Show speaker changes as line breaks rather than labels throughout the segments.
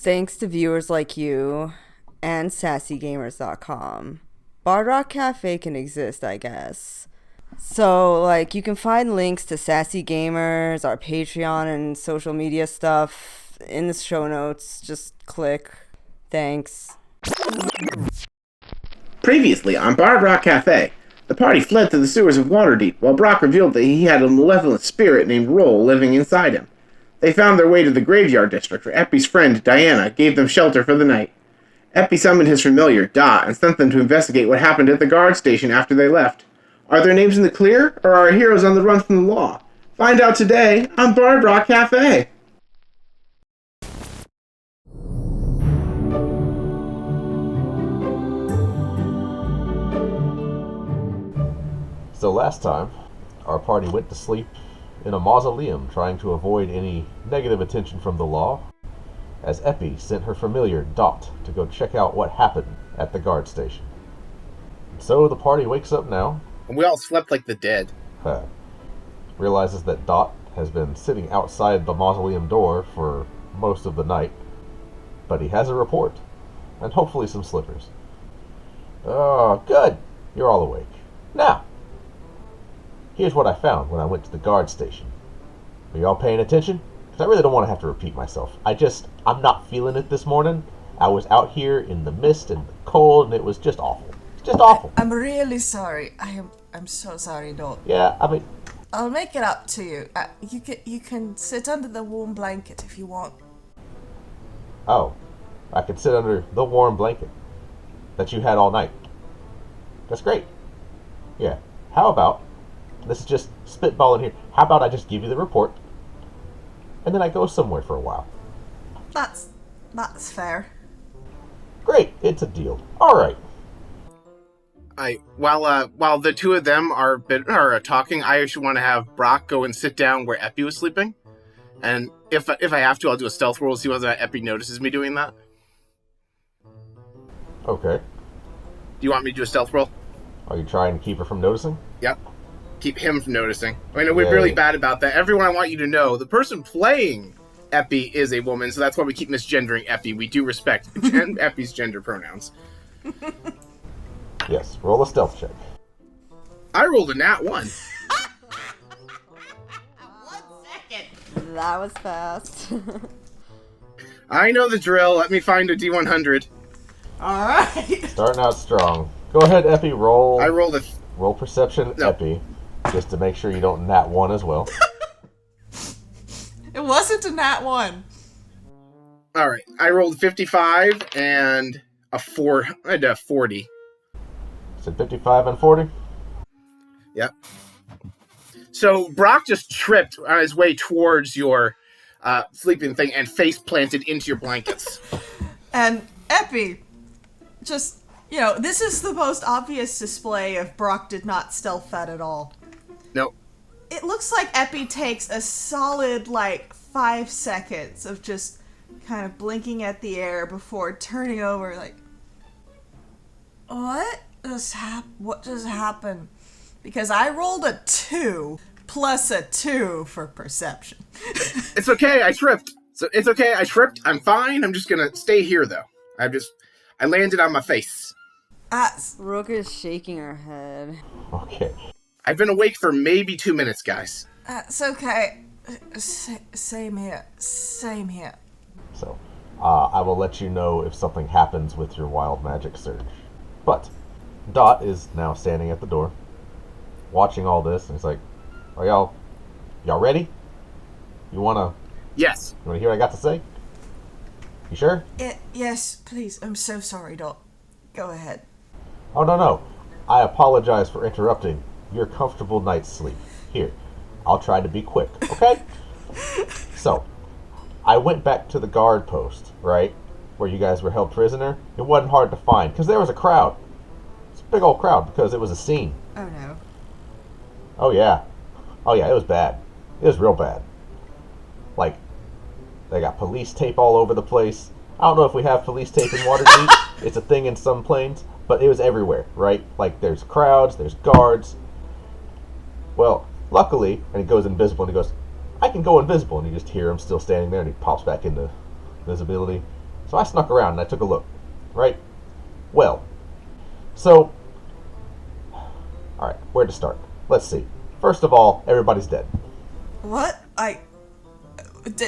Thanks to viewers like you and sassygamers.com, Bard Rock Cafe can exist, I guess. So, you can find links to Sassy Gamers, our Patreon, and social media stuff in the show notes. Just click. Thanks.
Previously on Bard Rock Cafe, the party fled to the sewers of Waterdeep while Brock revealed that he had a malevolent spirit named Roll living inside him. They found their way to the graveyard district where Eppy's friend, Diana, gave them shelter for the night. Eppy summoned his familiar, Dot, and sent them to investigate what happened at the guard station after they left. Are their names in the clear, or are our heroes on the run from the law? Find out today on Bard Rock Cafe.
So last time, our party went to sleep in a mausoleum trying to avoid any negative attention from the law, as Eppy sent her familiar, Dot, to go check out what happened at the guard station. So the party wakes up now.
And we all slept like the dead.
Realizes that Dot has been sitting outside the mausoleum door for most of the night, but he has a report, and hopefully some slippers. Oh, good! You're all awake. Now, here's what I found when I went to the guard station. Are y'all paying attention? Because I really don't want to have to repeat myself. I'm not feeling it this morning. I was out here in the mist and the cold, and it was just awful. It's just awful.
I'm really sorry. I'm so sorry, Dot.
Yeah, I mean,
I'll make it up to you. You can sit under the warm blanket if you want.
oh, I could sit under the warm blanket that you had all night. That's great. Yeah, how about, this is just spitballing here, how about I just give you the report, and then I go somewhere for a while?
That's fair.
Great, it's a deal. All right.
While the two of them are talking, I actually want to have Brock go and sit down where Eppy was sleeping, and if I have to, I'll do a stealth roll to see whether Eppy notices me doing that.
Okay.
Do you want me to do a stealth roll?
Are you trying to keep her from noticing?
Yep. Keep him from noticing. I know we're really bad about that. Everyone, I want you to know, the person playing Eppy is a woman, so that's why we keep misgendering Eppy. We do respect Eppy's gender pronouns.
Yes, roll a stealth check.
I rolled a nat 1.
1 second.
That was fast.
I know the drill. Let me find a D100.
Alright.
Starting out strong. Go ahead, Eppy, roll.
I rolled a...
Roll perception,
No.
Eppy, just to make sure you don't nat 1 as well.
It wasn't a nat 1.
Alright, I rolled 55 and a 40.
Said 55 and 40?
Yep. So Brock just tripped on his way towards your sleeping thing and face planted into your blankets.
And Eppy, just, this is the most obvious display of Brock did not stealth that at all.
Nope.
It looks like Eppy takes a solid, 5 seconds of just kind of blinking at the air before turning over, what just happened? Because I rolled a 2 plus a 2 for perception.
It's okay, I tripped. So it's okay, I tripped. I'm fine. I'm just gonna stay here, though. I landed on my face.
Rook is shaking her head.
Okay.
I've been awake for maybe 2 minutes, guys.
It's okay. Same here. Same here.
So, I will let you know if something happens with your wild magic surge. But, Dot is now standing at the door, watching all this, and he's like, are y'all ready? You wanna
Yes.
hear what I got to say? You sure?
Yes, please. I'm so sorry, Dot. Go ahead.
Oh, no. I apologize for interrupting your comfortable night's sleep. Here, I'll try to be quick, okay? So, I went back to the guard post, right? Where you guys were held prisoner. It wasn't hard to find, because there was a crowd. It's a big old crowd, because it was a scene.
Oh, no.
Oh, yeah, it was bad. It was real bad. They got police tape all over the place. I don't know if we have police tape in Waterdeep. It's a thing in some planes, but it was everywhere, right? There's crowds, there's guards. Well, luckily, and he goes invisible, and he goes, I can go invisible, and you just hear him still standing there, and he pops back into visibility. So I snuck around and I took a look. Right? Well, so... Alright, where to start? Let's see. First of all, everybody's dead.
What?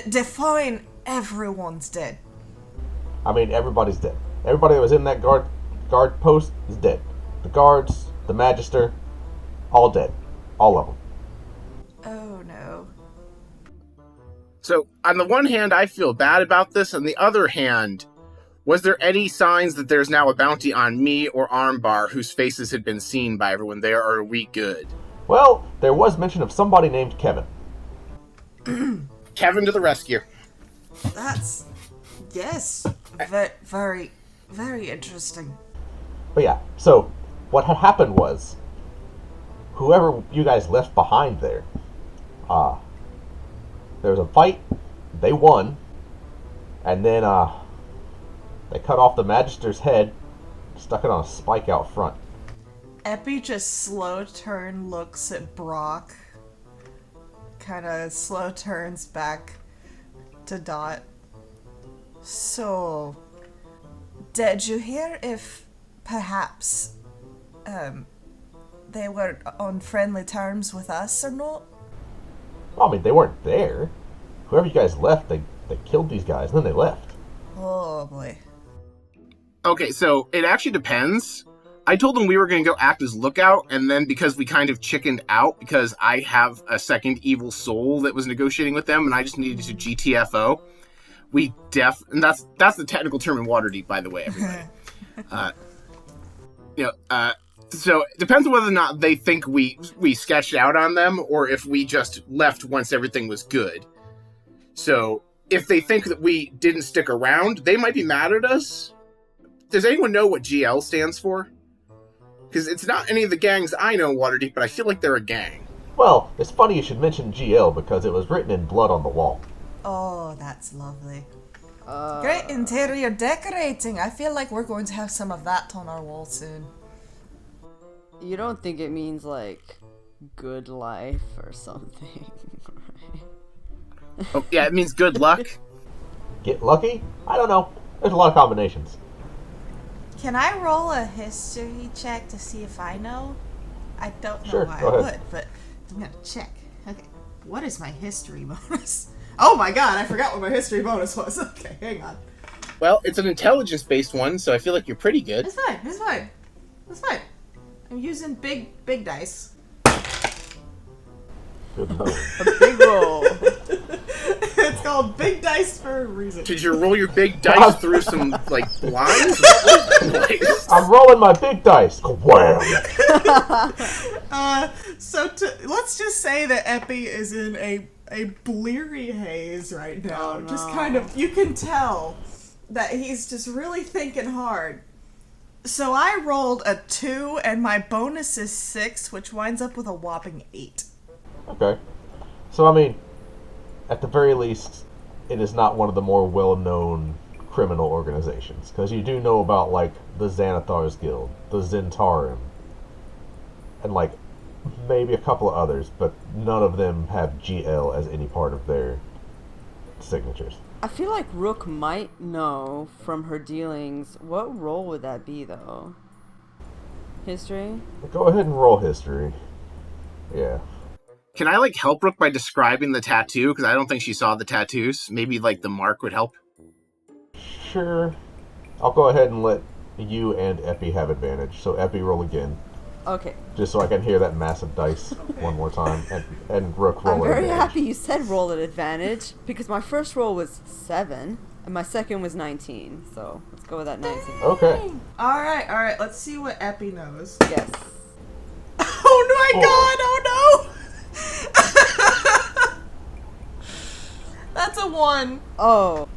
Define everyone's dead.
I mean, everybody's dead. Everybody that was in that guard post is dead. The guards, the Magister, all dead. All of them.
Oh no.
So, on the one hand, I feel bad about this. On the other hand, was there any signs that there's now a bounty on me or Armbar whose faces had been seen by everyone there, or are we good?
Well, there was mention of somebody named Kevin.
Kevin to the rescue.
That's... Yes. Very, very interesting.
But yeah, so what had happened was, whoever you guys left behind there, there was a fight, they won, and then they cut off the Magister's head, stuck it on a spike out front.
Epi just slow turn looks at Brock, kind of slow turns back to Dot. So, did you hear if perhaps they were on friendly terms with us or not?
Well, I mean, they weren't there. Whoever you guys left, they killed these guys, and then they left.
Oh boy.
Okay, so it actually depends. I told them we were going to go act as lookout, and then because we kind of chickened out, because I have a second evil soul that was negotiating with them, and I just needed to GTFO, and that's the technical term in Waterdeep, by the way, everybody. So it depends on whether or not they think we sketched out on them, or if we just left once everything was good. So if they think that we didn't stick around, they might be mad at us. Does anyone know what GL stands for? Because it's not any of the gangs I know in Waterdeep, but I feel like they're a gang.
Well, it's funny you should mention GL, because it was written in blood on the wall.
Oh, that's lovely. Great interior decorating. I feel like we're going to have some of that on our wall soon.
You don't think it means, like, good life or something, right?
Oh, yeah, it means good luck.
Get lucky? I don't know. There's a lot of combinations.
Can I roll a history check to see if I know? I don't know
Sure,
why
go
I
ahead.
would, but I'm gonna check. Okay, what is my history bonus? Oh my god, I forgot what my history bonus was. Okay, hang on.
Well, it's an intelligence-based one, so I feel like you're pretty good.
It's fine. I'm using big dice.
Good enough.
A big roll.
It's called big dice for a reason.
Did you roll your big dice through some, like, blinds?
I'm rolling my big dice. Wham!
Let's just say that Epi is in a bleary haze right now.
Oh, no.
Just kind of, you can tell that he's just really thinking hard. So I rolled a 2, and my bonus is 6, which winds up with a whopping 8.
Okay. So, I mean, at the very least, it is not one of the more well-known criminal organizations. Because you do know about, like, the Xanathar's Guild, the Zentarim, and, like, maybe a couple of others, but none of them have GL as any part of their signatures.
I feel like Rook might know from her dealings. What role would that be, though? History?
Go ahead and roll history. Yeah.
Can I, like, help Rook by describing the tattoo? Because I don't think she saw the tattoos. Maybe, like, the mark would help.
Sure. I'll go ahead and let you and Epi have advantage. So Epi, roll again.
Okay.
Just so I can hear that massive dice one more time. And Rook, roll
I'm
at
very
advantage.
happy you said roll at advantage, because my first roll was 7, and my second was 19. So let's go with that 19.
Okay.
Alright, let's see what Epi knows.
Yes.
Oh my god, oh no! That's a 1.
Oh.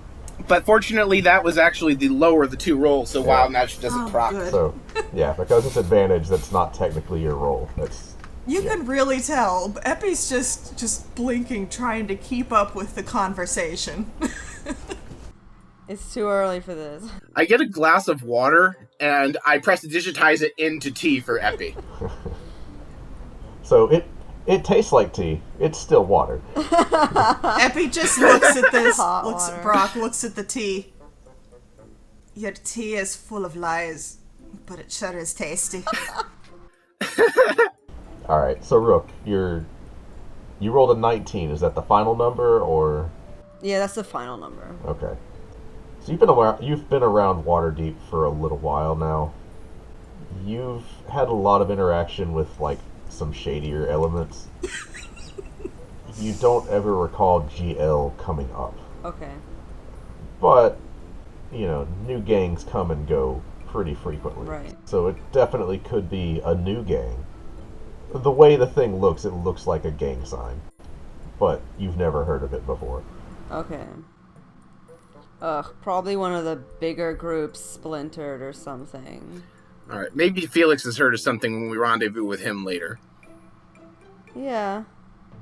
But fortunately, that was actually the lower of the two rolls, so Wild Magic doesn't
Oh,
proc.
good.
So, yeah, because it's advantage, that's not technically your roll. That's
You can really tell. Epi's just blinking, trying to keep up with the conversation.
It's too early for this.
I get a glass of water, and I press to digitize it into tea for Epi.
so it tastes like tea. It's still water.
Epi just looks at this.
Hot water.
Brock looks at the tea. Your tea is full of lies, but it sure is tasty.
Alright, so Rook, you rolled a 19. Is that the final number, or...?
Yeah, that's the final number.
Okay. So you've been around Waterdeep for a little while now. You've had a lot of interaction with, like, some shadier elements. You don't ever recall GL coming up.
Okay.
But, new gangs come and go pretty frequently.
Right.
So it definitely could be a new gang. The way the thing looks, it looks like a gang sign. But you've never heard of it before.
Okay. Probably one of the bigger groups splintered or something.
Alright, maybe Felix has heard of something when we rendezvous with him later.
Yeah.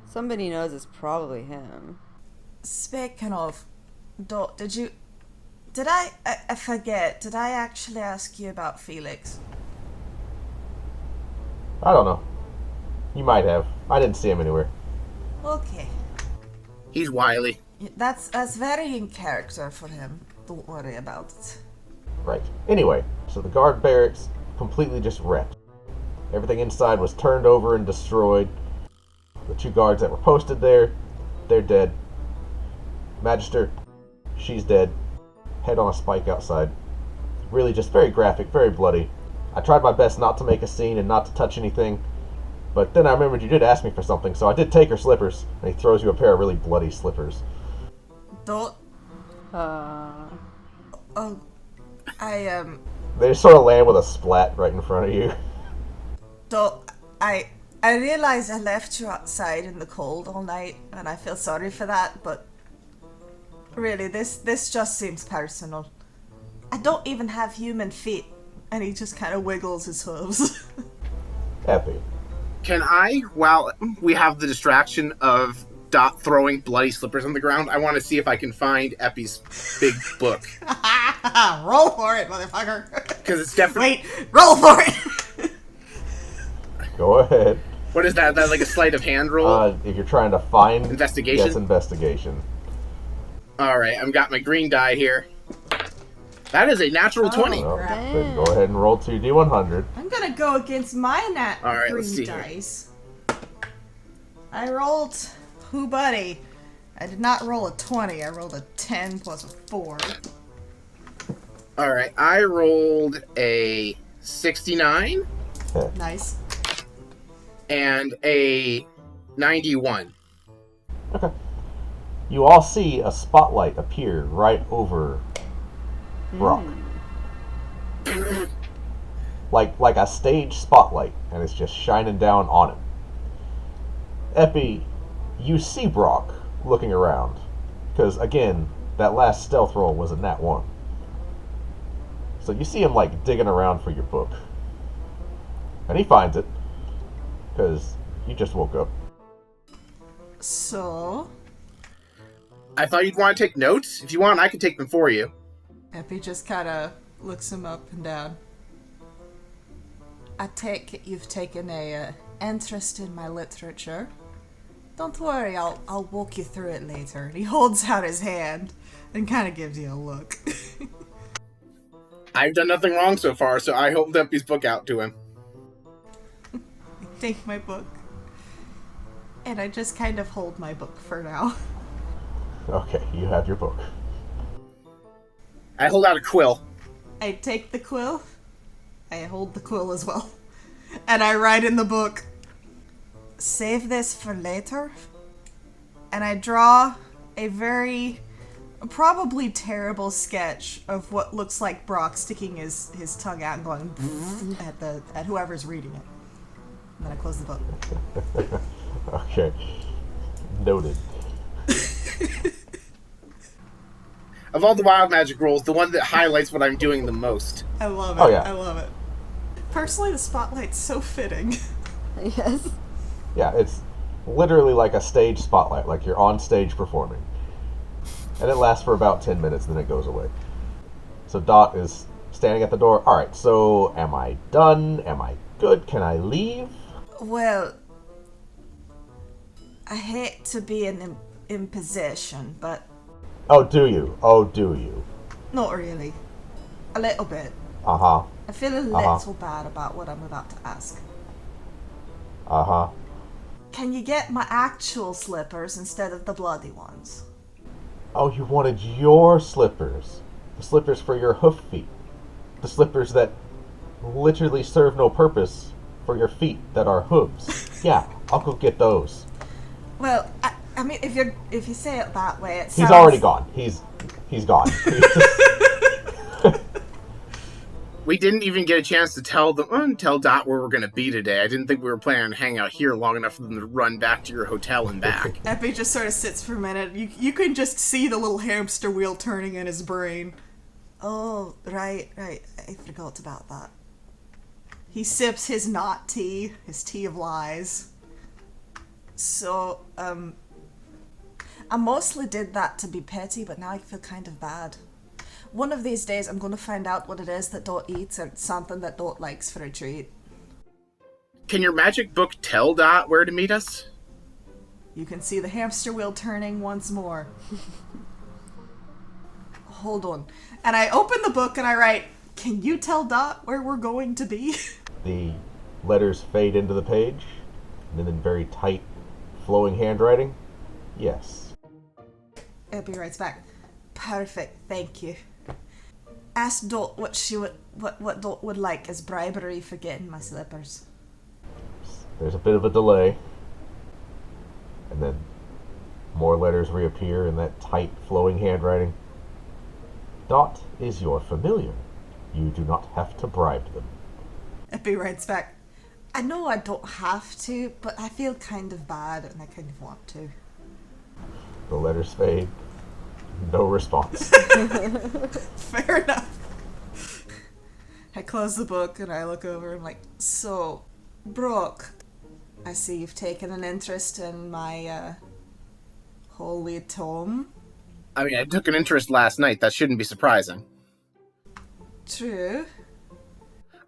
Somebody knows it's probably him.
Speaking of, did I forget, did I actually ask you about Felix?
I don't know. You might have. I didn't see him anywhere.
Okay.
He's wily.
That's very in character for him. Don't worry about it.
Right. Anyway, so the guard barracks completely just wrecked. Everything inside was turned over and destroyed. The 2 guards that were posted there, they're dead. Magister, she's dead. Head on a spike outside. Really just very graphic, very bloody. I tried my best not to make a scene and not to touch anything, but then I remembered you did ask me for something, so I did take her slippers, and he throws you a pair of really bloody slippers.
Don't.
They just sort of land with a splat right in front of you.
I realize I left you outside in the cold all night, and I feel sorry for that, but really, this just seems personal. I don't even have human feet, and he just kind of wiggles his hooves.
Epi.
Can I, while we have the distraction of Dot throwing bloody slippers on the ground, I want to see if I can find Epi's big book.
Roll for it, motherfucker.
Because it's definitely...
Wait, roll for it!
Go ahead.
What is that? That like a sleight of hand roll?
If you're trying to find...
Investigation?
Yes, investigation.
Alright, I've got my green die here. That is a natural 20.
Well,
crap.
then go ahead and roll 2d100.
I'm gonna go against my
All right, let's
green
see here.
dice. I rolled... Who buddy? I did not roll a 20. I rolled a 10 plus a 4.
Alright, I rolled a 69
Nice.
and a 91.
Okay. You all see a spotlight appear right over Brock. Like a stage spotlight, and it's just shining down on him. Epi, you see Brock looking around, because again, that last stealth roll was a nat 1. So you see him like digging around for your book, and he finds it, because you just woke up.
So...
I thought you'd want to take notes. If you want, I can take them for you.
Epi just kind of looks him up and down. I take it you've taken a interest in my literature. Don't worry, I'll walk you through it later. And he holds out his hand and kind of gives you a look.
I've done nothing wrong so far, so I hold Epi's book out to him.
Take my book. And I just kind of hold my book for now.
Okay, you have your book.
I hold out a quill.
I take the quill. I hold the quill as well. And I write in the book, save this for later. And I draw a very, probably terrible sketch of what looks like Brock sticking his tongue out and going at whoever's reading it. And then I close the book.
Okay. Noted.
Of all the wild magic rolls, the one that highlights what I'm doing the most.
I love it.
Oh, yeah.
I love it. Personally, the spotlight's so fitting.
Yes.
Yeah, it's literally like a stage spotlight, like you're on stage performing. And it lasts for about 10 minutes, then it goes away. So Dot is standing at the door. Alright, so am I done? Am I good? Can I leave?
Well, I hate to be an imposition, but
Oh, do you? Oh, do you?
not really. A little bit.
Uh-huh.
I feel a little bad about what I'm about to ask.
Uh-huh.
Can you get my actual slippers instead of the bloody ones?
Oh, you wanted your slippers. The slippers for your hoof feet. The slippers that literally serve no purpose for your feet that are hooves. Yeah, I'll go get those.
Well, I mean, if you say it that way, it sounds...
He's already gone. He's gone.
We didn't even get a chance to tell Dot where we're going to be today. I didn't think we were planning on hanging out here long enough for them to run back to your hotel and back.
Epi just sort of sits for a minute. You can just see the little hamster wheel turning in his brain. Oh, right. I forgot about that. He sips his not tea, his tea of lies. So, I mostly did that to be petty, but now I feel kind of bad. One of these days, I'm going to find out what it is that Dot eats and something that Dot likes for a treat.
Can your magic book tell Dot where to meet us?
You can see the hamster wheel turning once more. Hold on. And I open the book and I write, "Can you tell Dot where we're going to be?"
The letters fade into the page, and then in very tight, flowing handwriting, yes.
Epi writes back, "Perfect, thank you. Ask Dot what Dot would like as bribery for getting my slippers."
There's a bit of a delay, and then more letters reappear in that tight, flowing handwriting. Dot is your familiar. You do not have to bribe them.
Epi writes back, "I know I don't have to, but I feel kind of bad and I kind of want to."
The letters fade. No response.
Fair enough. I close the book and I look over and I'm like, "So, Brock, I see you've taken an interest in my, holy tome."
I mean, I took an interest last night. That shouldn't be surprising.
True.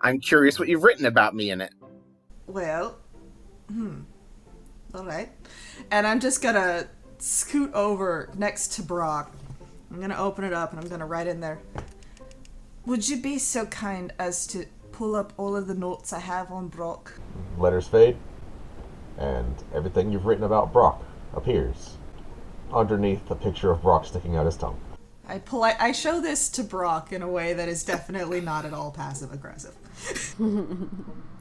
I'm curious what you've written about me in it.
Well, alright. And I'm just gonna scoot over next to Brock. I'm gonna open it up and I'm gonna write in there, "Would you be so kind as to pull up all of the notes I have on Brock?"
Letters fade, and everything you've written about Brock appears underneath a picture of Brock sticking out his tongue.
I show this to Brock in a way that is definitely not at all passive aggressive.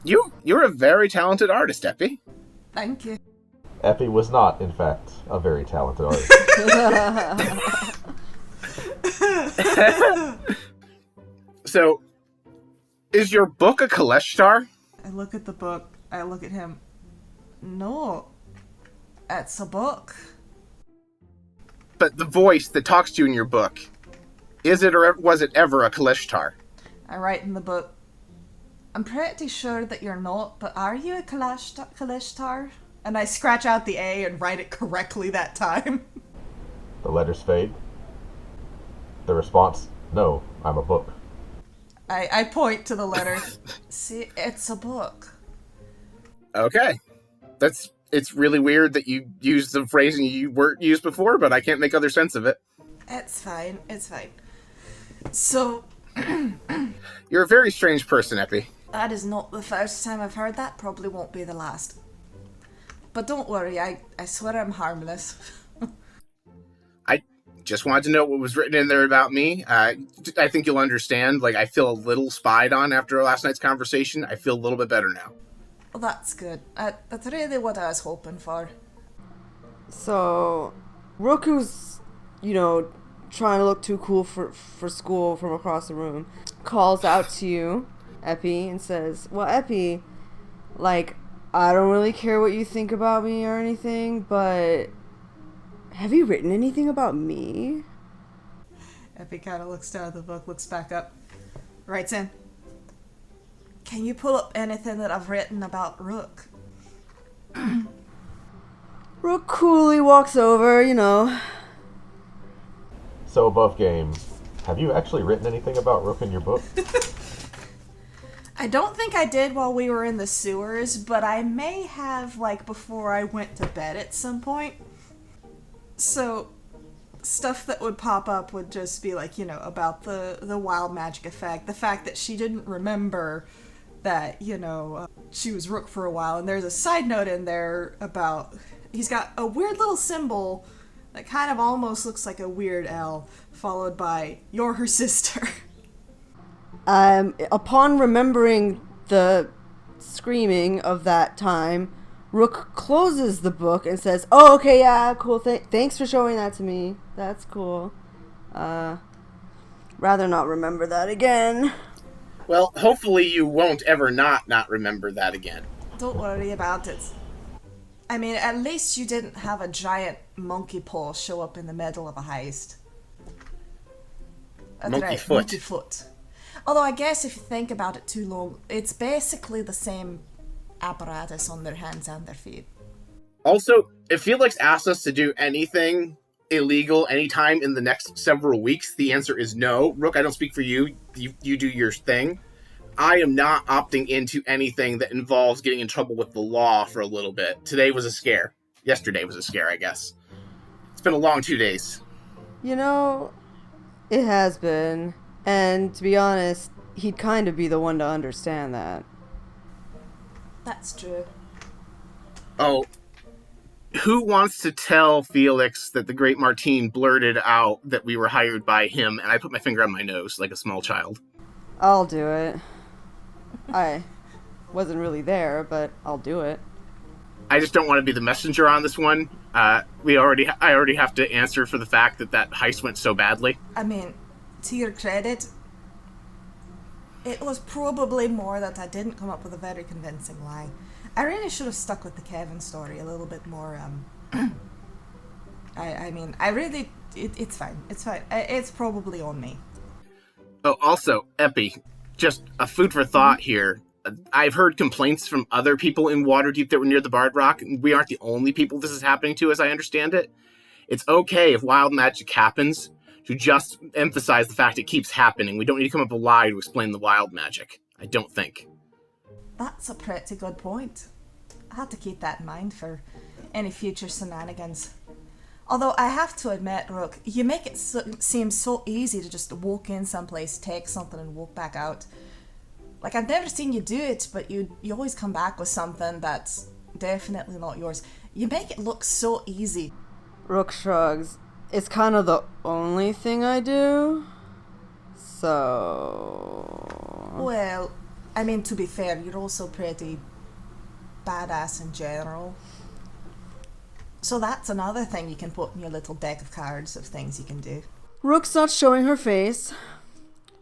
You're a very talented artist, Epi.
Thank you.
Epi was not, in fact, a very talented artist.
So, is your book a Kaleshtar?
I look at the book. I look at him. No, it's a book.
But the voice that talks to you in your book, is it or was it ever a Kaleshtar?
I write in the book, "I'm pretty sure that you're not, but are you a Kalishtar?" And I scratch out the A and write it correctly that time.
The letters fade. The response, "No, I'm a book."
I point to the letter. "See, it's a book."
Okay. It's really weird that you used the phrasing you weren't used before, but I can't make other sense of it.
It's fine. So,
You're a very strange person, Epi.
that is not the first time I've heard that. Probably won't be the last. But don't worry, I swear I'm harmless.
I just wanted to know what was written in there about me. I think you'll understand. Like, I feel a little spied on after last night's conversation. I feel a little bit better now.
Well, that's good. That's really what I was hoping for.
So, Roku's, trying to look too cool for school from across the room, calls out to you, Epi, and says, "Well, Epi, I don't really care what you think about me or anything, but have you written anything about me?"
Epi kind of looks down at the book, looks back up, writes in, "Can you pull up anything that I've written about Rook?"
Rook coolly walks over,
So above game, have you actually written anything about Rook in your book?
I don't think I did while we were in the sewers, but I may have, before I went to bed at some point. So, stuff that would pop up would just be like, about the wild magic effect, the fact that she didn't remember that, she was Rook for a while, and there's a side note in there about he's got a weird little symbol that kind of almost looks like a weird L, followed by "You're her sister."
Upon remembering the screaming of that time, Rook closes the book and says, "Oh, okay, yeah, cool. Thanks for showing that to me. That's cool. Rather not remember that again."
Well, hopefully you won't ever not remember that again.
Don't worry about it. I mean, at least you didn't have a giant monkey paw show up in the middle of a heist.
Monkey foot.
Monkey foot. Although I guess if you think about it too long, it's basically the same apparatus on their hands and their feet.
Also, if Felix asks us to do anything illegal anytime in the next several weeks, the answer is no. Rook, I don't speak for you. You do your thing. I am not opting into anything that involves getting in trouble with the law for a little bit. Today was a scare. Yesterday was a scare, I guess. It's been a long 2 days.
It has been. And to be honest, he'd kind of be the one to understand that.
That's true.
Oh, who wants to tell Felix that the great Martine blurted out that we were hired by him, and I put my finger on my nose like a small child?
I'll do it. I wasn't really there, but I'll do it.
I just don't want to be the messenger on this one. I already have to answer for the fact that heist went so badly.
I mean, to your credit, it was probably more that I didn't come up with a very convincing lie. I really should have stuck with the Kevin story a little bit more. It's fine. It's fine. It's probably on me.
Oh, also, Epi, just a food for thought here. I've heard complaints from other people in Waterdeep that were near the Bard Rock. We aren't the only people this is happening to, as I understand it. It's okay if wild magic happens to just emphasize the fact it keeps happening. We don't need to come up with a lie to explain the wild magic. I don't think.
That's a pretty good point. I have to keep that in mind for any future shenanigans. Although I have to admit, Rook, you make it seem so easy to just walk in someplace, take something, and walk back out. Like, I've never seen you do it, but you always come back with something that's definitely not yours. You make it look so easy.
Rook shrugs. It's kind of the only thing I do. So...
Well, I mean, to be fair, you're also pretty badass in general. So that's another thing you can put in your little deck of cards of things you can do.
Rook's not showing her face.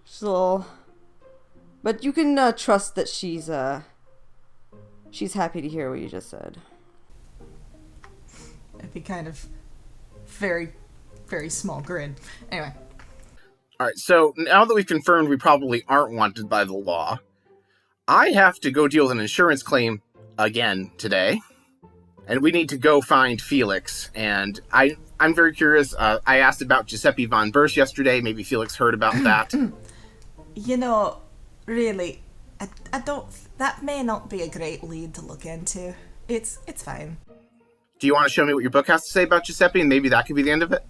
She's a little... But you can trust that she's happy to hear what you just said.
It'd be kind of very, very small grin. Anyway.
Alright, so now that we've confirmed we probably aren't wanted by the law, I have to go deal with an insurance claim again today. And we need to go find Felix. And I'm very curious. I asked about Giuseppe von Bursch yesterday. Maybe Felix heard about that.
Really, I don't... That may not be a great lead to look into. It's fine.
Do you want to show me what your book has to say about Giuseppe, and maybe that could be the end of it?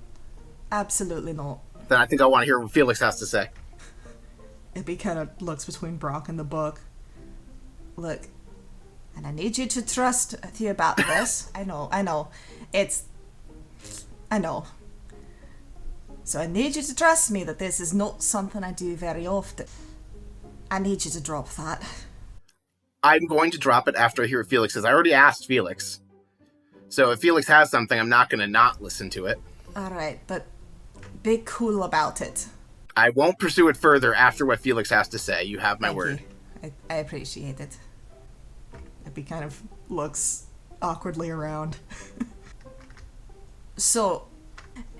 Absolutely not.
Then I think I want to hear what Felix has to say.
Ibby kind of looks between Brock and the book. Look, and I need you to trust you about this. I know. I know. So I need you to trust me that this is not something I do very often. I need you to drop that.
I'm going to drop it after I hear what Felix says. I already asked Felix. So if Felix has something, I'm not going to not listen to it.
Alright, but be cool about it.
I won't pursue it further after what Felix has to say. You have my word.
I appreciate it. Ibby kind of looks awkwardly around. So,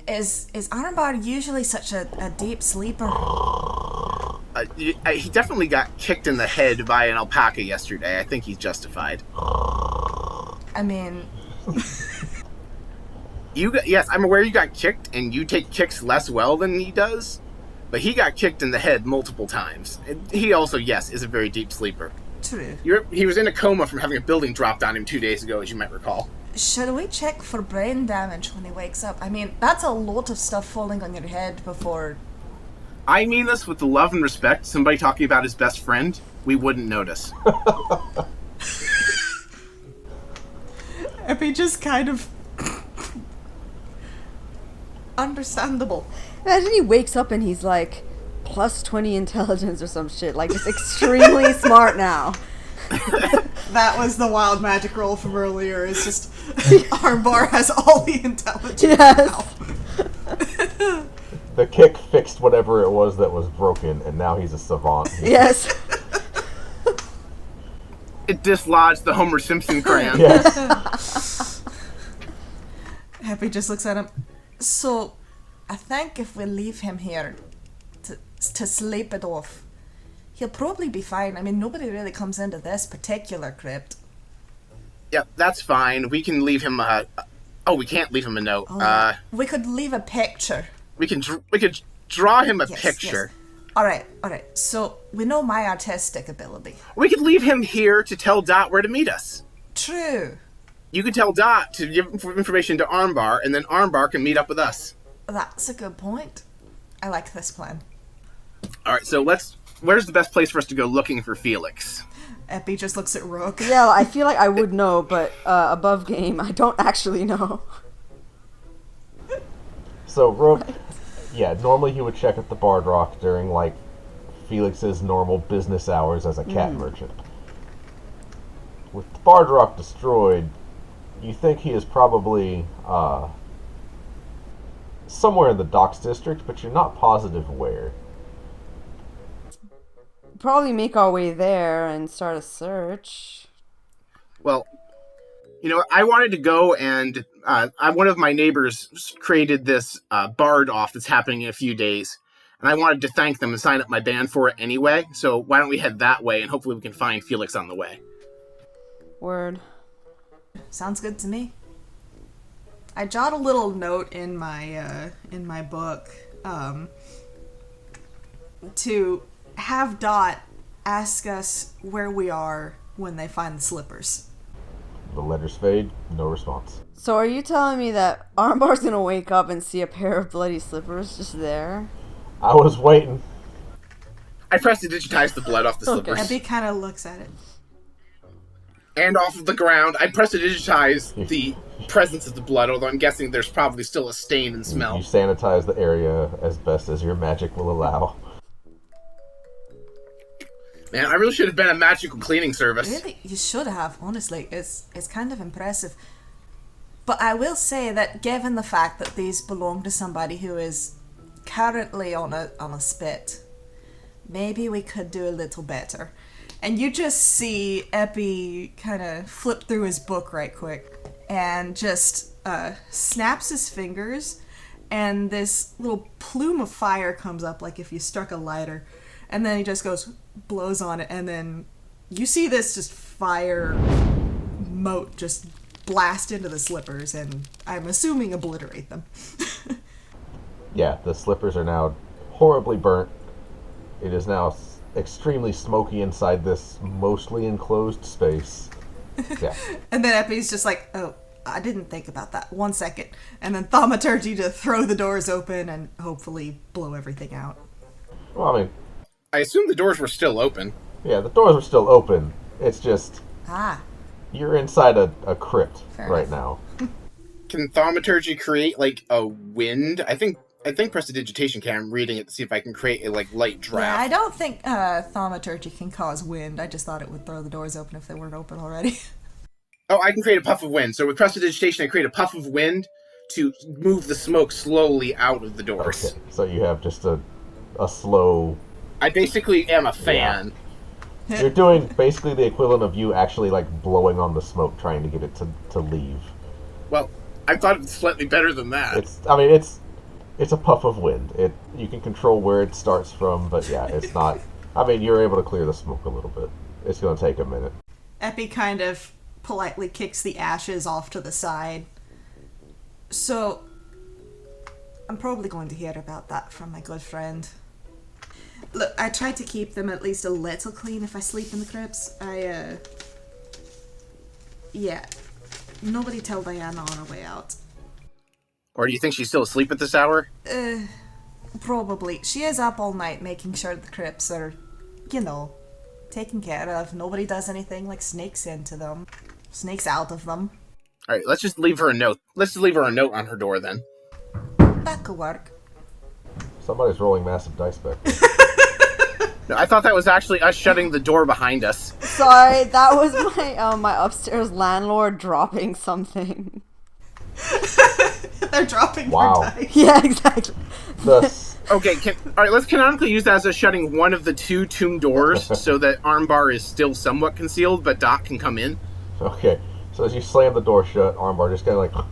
is Armbar usually such a deep sleeper?
He definitely got kicked in the head by an alpaca yesterday. I think he's justified.
I mean...
Yes, I'm aware you got kicked, and you take kicks less well than he does, but he got kicked in the head multiple times. And he also, yes, is a very deep sleeper.
True.
He was in a coma from having a building dropped on him 2 days ago, as you might recall.
Should we check for brain damage when he wakes up? I mean, that's a lot of stuff falling on your head before...
I mean this with the love and respect. Somebody talking about his best friend, we wouldn't notice.
Epi just kind of... Understandable.
Imagine he wakes up and he's like plus 20 intelligence or some shit. Like, just extremely smart now.
That was the wild magic roll from earlier. It's just Armbar has all the intelligence
Yes.
now.
The kick fixed whatever it was that was broken, and now he's a savant.
Yes.
It dislodged the Homer Simpson crayon.
Yes.
Happy just looks at him. So, I think if we leave him here to sleep it off, he'll probably be fine. I mean, nobody really comes into this particular crypt.
Yeah, that's fine. We can leave him we can't leave him a note.
We could leave a picture.
We could draw him a
Yes,
picture.
yes. All right. So, we know my artistic ability.
We could leave him here to tell Dot where to meet us.
True.
You could tell Dot to give information to Armbar, and then Armbar can meet up with us.
That's a good point. I like this plan.
All right, so where's the best place for us to go looking for Felix?
Epi just looks at Rook.
Yeah, I feel like I would know, but above game, I don't actually know.
So Rook, normally he would check at the Bard Rock during like Felix's normal business hours as a cat merchant. With the Bard Rock destroyed, you think he is probably somewhere in the Docks district, but you're not positive where.
Probably make our way there and start a search.
Well, I wanted to go and one of my neighbors created this bard off that's happening in a few days, and I wanted to thank them and sign up my band for it anyway. So why don't we head that way, and hopefully we can find Felix on the way.
Word.
Sounds good to me. I jot a little note in my book to have Dot ask us where we are when they find the slippers.
The letters fade, no response.
So are you telling me that Armbar's gonna wake up and see a pair of bloody slippers just there?
I was waiting.
I pressed to digitize the blood off the slippers.
Epi kind of looks at it.
And off of the ground. I pressed to digitize the presence of the blood, although I'm guessing there's probably still a stain and smell.
You sanitize the area as best as your magic will allow.
Man, I really should have been a magical cleaning service.
Really, you should have. Honestly, it's kind of impressive. But I will say that given the fact that these belong to somebody who is currently on a spit, maybe we could do a little better. And you just see Epi kind of flip through his book right quick and just snaps his fingers, and this little plume of fire comes up like if you struck a lighter, and then he just blows on it, and then you see this just fire mote just blast into the slippers, and I'm assuming obliterate them.
Yeah, the slippers are now horribly burnt. It is now extremely smoky inside this mostly enclosed space. Yeah.
And then Epi's just like, oh, I didn't think about that. 1 second. And then thaumaturgy to throw the doors open and hopefully blow everything out.
Well, I mean,
I assume the doors were still open.
yeah, the doors are still open. It's just you're inside a crypt
Fair
right
enough.
now.
Can thaumaturgy create, like, a wind? I think prestidigitation can. I'm reading it to see if I can create a, like, light
Yeah,
draft.
I don't think thaumaturgy can cause wind. I just thought it would throw the doors open if they weren't open already.
Oh, I can create a puff of wind. So with prestidigitation, I create a puff of wind to move the smoke slowly out of the doors.
Okay, so you have just a slow...
I basically am a fan.
You're doing basically the equivalent of you actually, like, blowing on the smoke, trying to get it to leave.
Well, I thought it was slightly better than that.
It's a puff of wind. You can control where it starts from, but yeah, it's not... I mean, you're able to clear the smoke a little bit. It's going to take a minute.
Epi kind of politely kicks the ashes off to the side. So, I'm probably going to hear about that from my good friend. Look, I try to keep them at least a little clean if I sleep in the crypts. Yeah. nobody tell Diana on her way out.
Or do you think she's still asleep at this hour?
Probably. She is up all night making sure the crypts are, taken care of. Nobody does anything like sneaks into them. Sneaks out of them.
Alright, let's just leave her a note. Let's just leave her a note on her door then.
That could work.
Somebody's rolling massive dice back there.
No, I thought that was actually us shutting the door behind us.
Sorry, that was my upstairs landlord dropping something.
They're dropping
Wow.
their dice.
Yeah, exactly.
Okay, alright, let's canonically use that as us shutting one of the two tomb doors so that Armbar is still somewhat concealed, but Doc can come in.
Okay, so as you slam the door shut, Armbar just kind of like,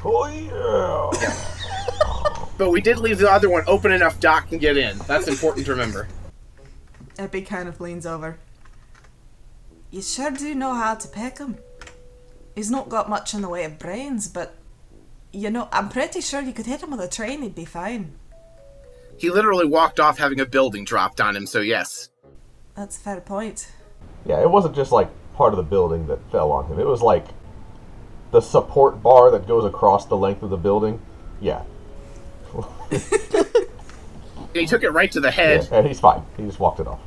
oh yeah.
But we did leave the other one open enough Doc can get in. That's important to remember.
Epi kind of leans over. You sure do know how to pick him. He's not got much in the way of brains, but, I'm pretty sure you could hit him with a train, he'd be fine.
He literally walked off having a building dropped on him, so yes.
That's a fair point.
Yeah, it wasn't just like part of the building that fell on him. It was like the support bar that goes across the length of the building. Yeah.
He took it right to the head.
Yeah, and he's fine. He just walked it off.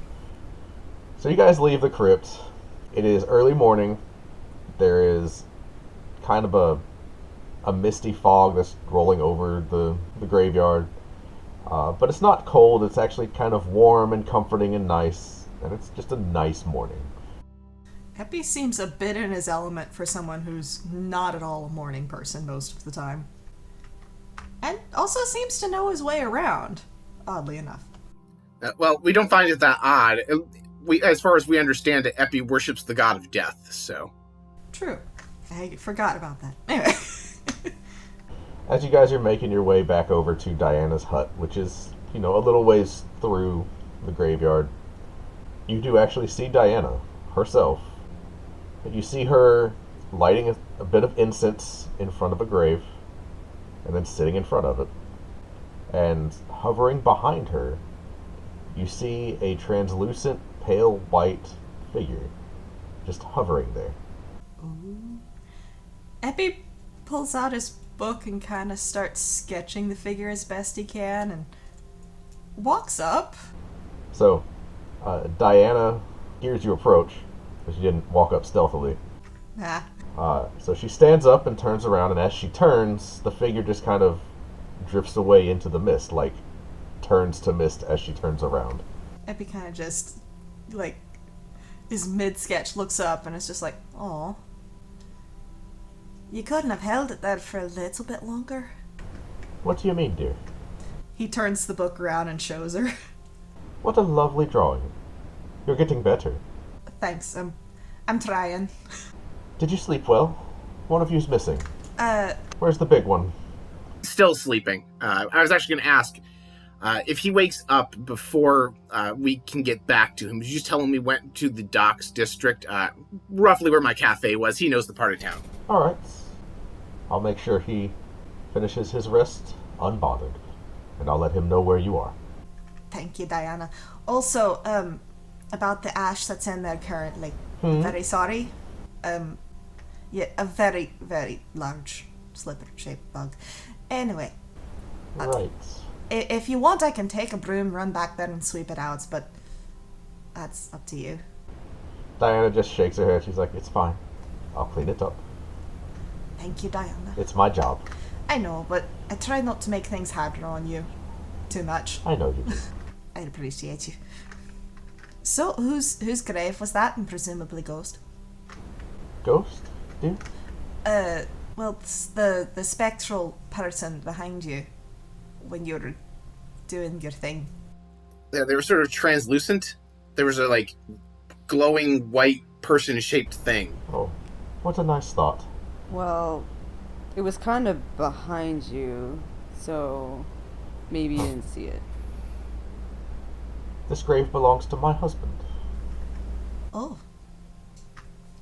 So you guys leave the crypt. It is early morning. There is kind of a misty fog that's rolling over the graveyard. But it's not cold. It's actually kind of warm and comforting and nice. And it's just a nice morning.
Epi seems a bit in his element for someone who's not at all a morning person most of the time. And also seems to know his way around, oddly enough.
Well, we don't find it that odd. As far as we understand it, Epi worships the god of death, so...
True. I forgot about that. Anyway.
As you guys are making your way back over to Diana's hut, which is, a little ways through the graveyard, you do actually see Diana herself. You see her lighting a bit of incense in front of a grave, and then sitting in front of it. And hovering behind her, you see a translucent, pale white figure just hovering there.
Ooh. Epi pulls out his book and kind of starts sketching the figure as best he can and walks up.
So, Diana hears you approach, but she didn't walk up stealthily.
Ah.
So she stands up and turns around, and as she turns, the figure just kind of drifts away into the mist, like turns to mist as she turns around.
Epi kind of just, his mid-sketch looks up and it's just like, aw. You couldn't have held it there for a little bit longer?
What do you mean, dear?
He turns the book around and shows her.
What a lovely drawing. You're getting better.
Thanks, I'm trying.
Did you sleep well? One of you's missing.
Uh,
Where's the big one?
Still sleeping. I was actually going to ask, if he wakes up before we can get back to him, did you just tell him we went to the docks district, roughly where my cafe was? He knows the part of town.
Alright. I'll make sure he finishes his rest unbothered, and I'll let him know where you are.
Thank you, Diana. Also, about the ash that's in there currently. Very sorry. Yeah, a very, very large slipper-shaped bug. Anyway.
Right.
If you want, I can take a broom, run back there and sweep it out, but that's up to you.
Diana just shakes her head. She's like, it's fine. I'll clean it up.
Thank you, Diana.
It's my job.
I know, but I try not to make things harder on you. Too much.
I know you do.
I'd appreciate you. So, whose grave was that, and presumably ghost?
Ghost? Dude?
Well, it's the spectral person behind you when you were doing your thing.
Yeah, they were sort of translucent. There was a, glowing white person-shaped thing.
Oh, what a nice thought.
Well, it was kind of behind you, so maybe you didn't see it.
This grave belongs to my husband.
Oh.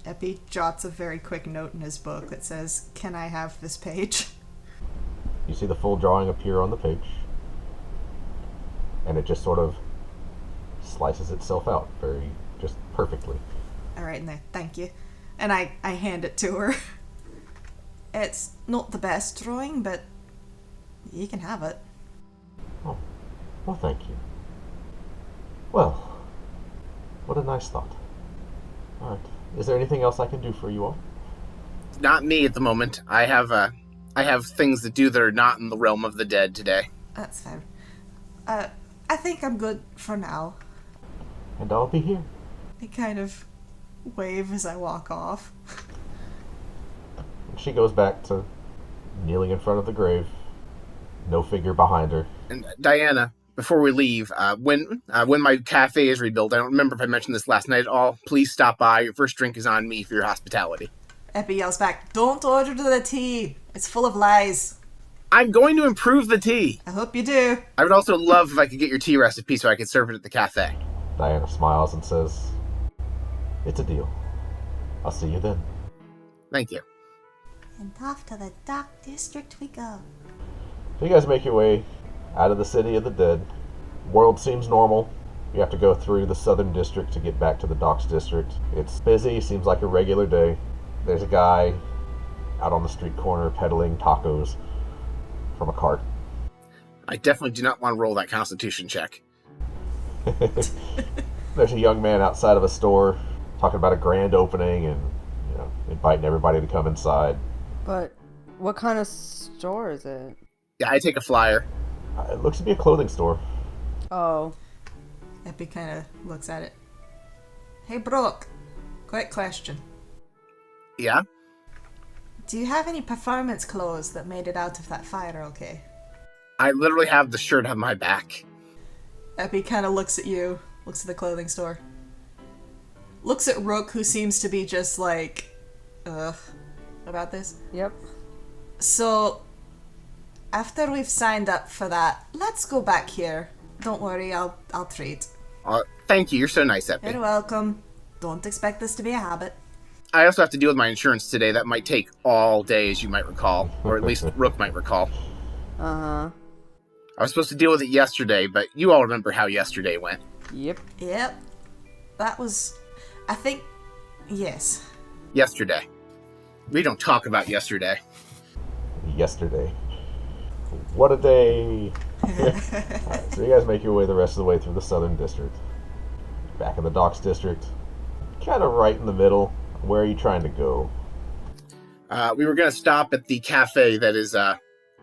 Epi jots a very quick note in his book that says, "Can I have this page?"
You see the full drawing appear on the page, and it just sort of slices itself out very, just perfectly.
All right, in there. Thank you. And I hand it to her. It's not the best drawing, but you can have it.
Oh, well, thank you. Well, what a nice thought. All right. Is there anything else I can do for you all?
Not me at the moment. I have things to do that are not in the realm of the dead today.
That's fair. I think I'm good for now.
And I'll be here.
I kind of wave as I walk off.
And she goes back to kneeling in front of the grave. No figure behind her.
And Diana, before we leave, when my cafe is rebuilt, I don't remember if I mentioned this last night at all. Please stop by. Your first drink is on me for your hospitality.
Epi yells back, "Don't order the tea. It's full of lies."
I'm going to improve the tea.
I hope you do.
I would also love if I could get your tea recipe so I could serve it at the cafe.
Diana smiles and says, "It's a deal. I'll see you then."
Thank you.
And off to the Dark District we go.
So you guys make your way out of the city of the dead. World seems normal. You have to go through the southern district to get back to the docks district. It's busy, seems like a regular day. There's a guy out on the street corner peddling tacos from a cart.
I definitely do not want to roll that constitution check.
There's a young man outside of a store talking about a grand opening and, inviting everybody to come inside.
But what kind of store is it?
Yeah, I take a flyer.
It looks to be a clothing store.
Oh.
Epi kind of looks at it. Hey, Brooke. Quick question.
Yeah?
Do you have any performance clothes that made it out of that fire okay?
I literally have the shirt on my back.
Epi kind of looks at you, looks at the clothing store. Looks at Rook, who seems to be just like, ugh, about this.
Yep.
So, after we've signed up for that, let's go back here. Don't worry, I'll treat.
Thank you, you're so nice, Epi.
You're welcome. Don't expect this to be a habit.
I also have to deal with my insurance today. That might take all day, as you might recall. Or at least Rook might recall.
Uh-huh.
I was supposed to deal with it yesterday, but you all remember how yesterday went.
Yep.
That was, I think, yes.
Yesterday. We don't talk about yesterday.
Yesterday. What a day! Alright, so you guys make your way the rest of the way through the southern district. Back in the docks district. Kind of right in the middle. Where are you trying to go?
We were going to stop at the cafe that is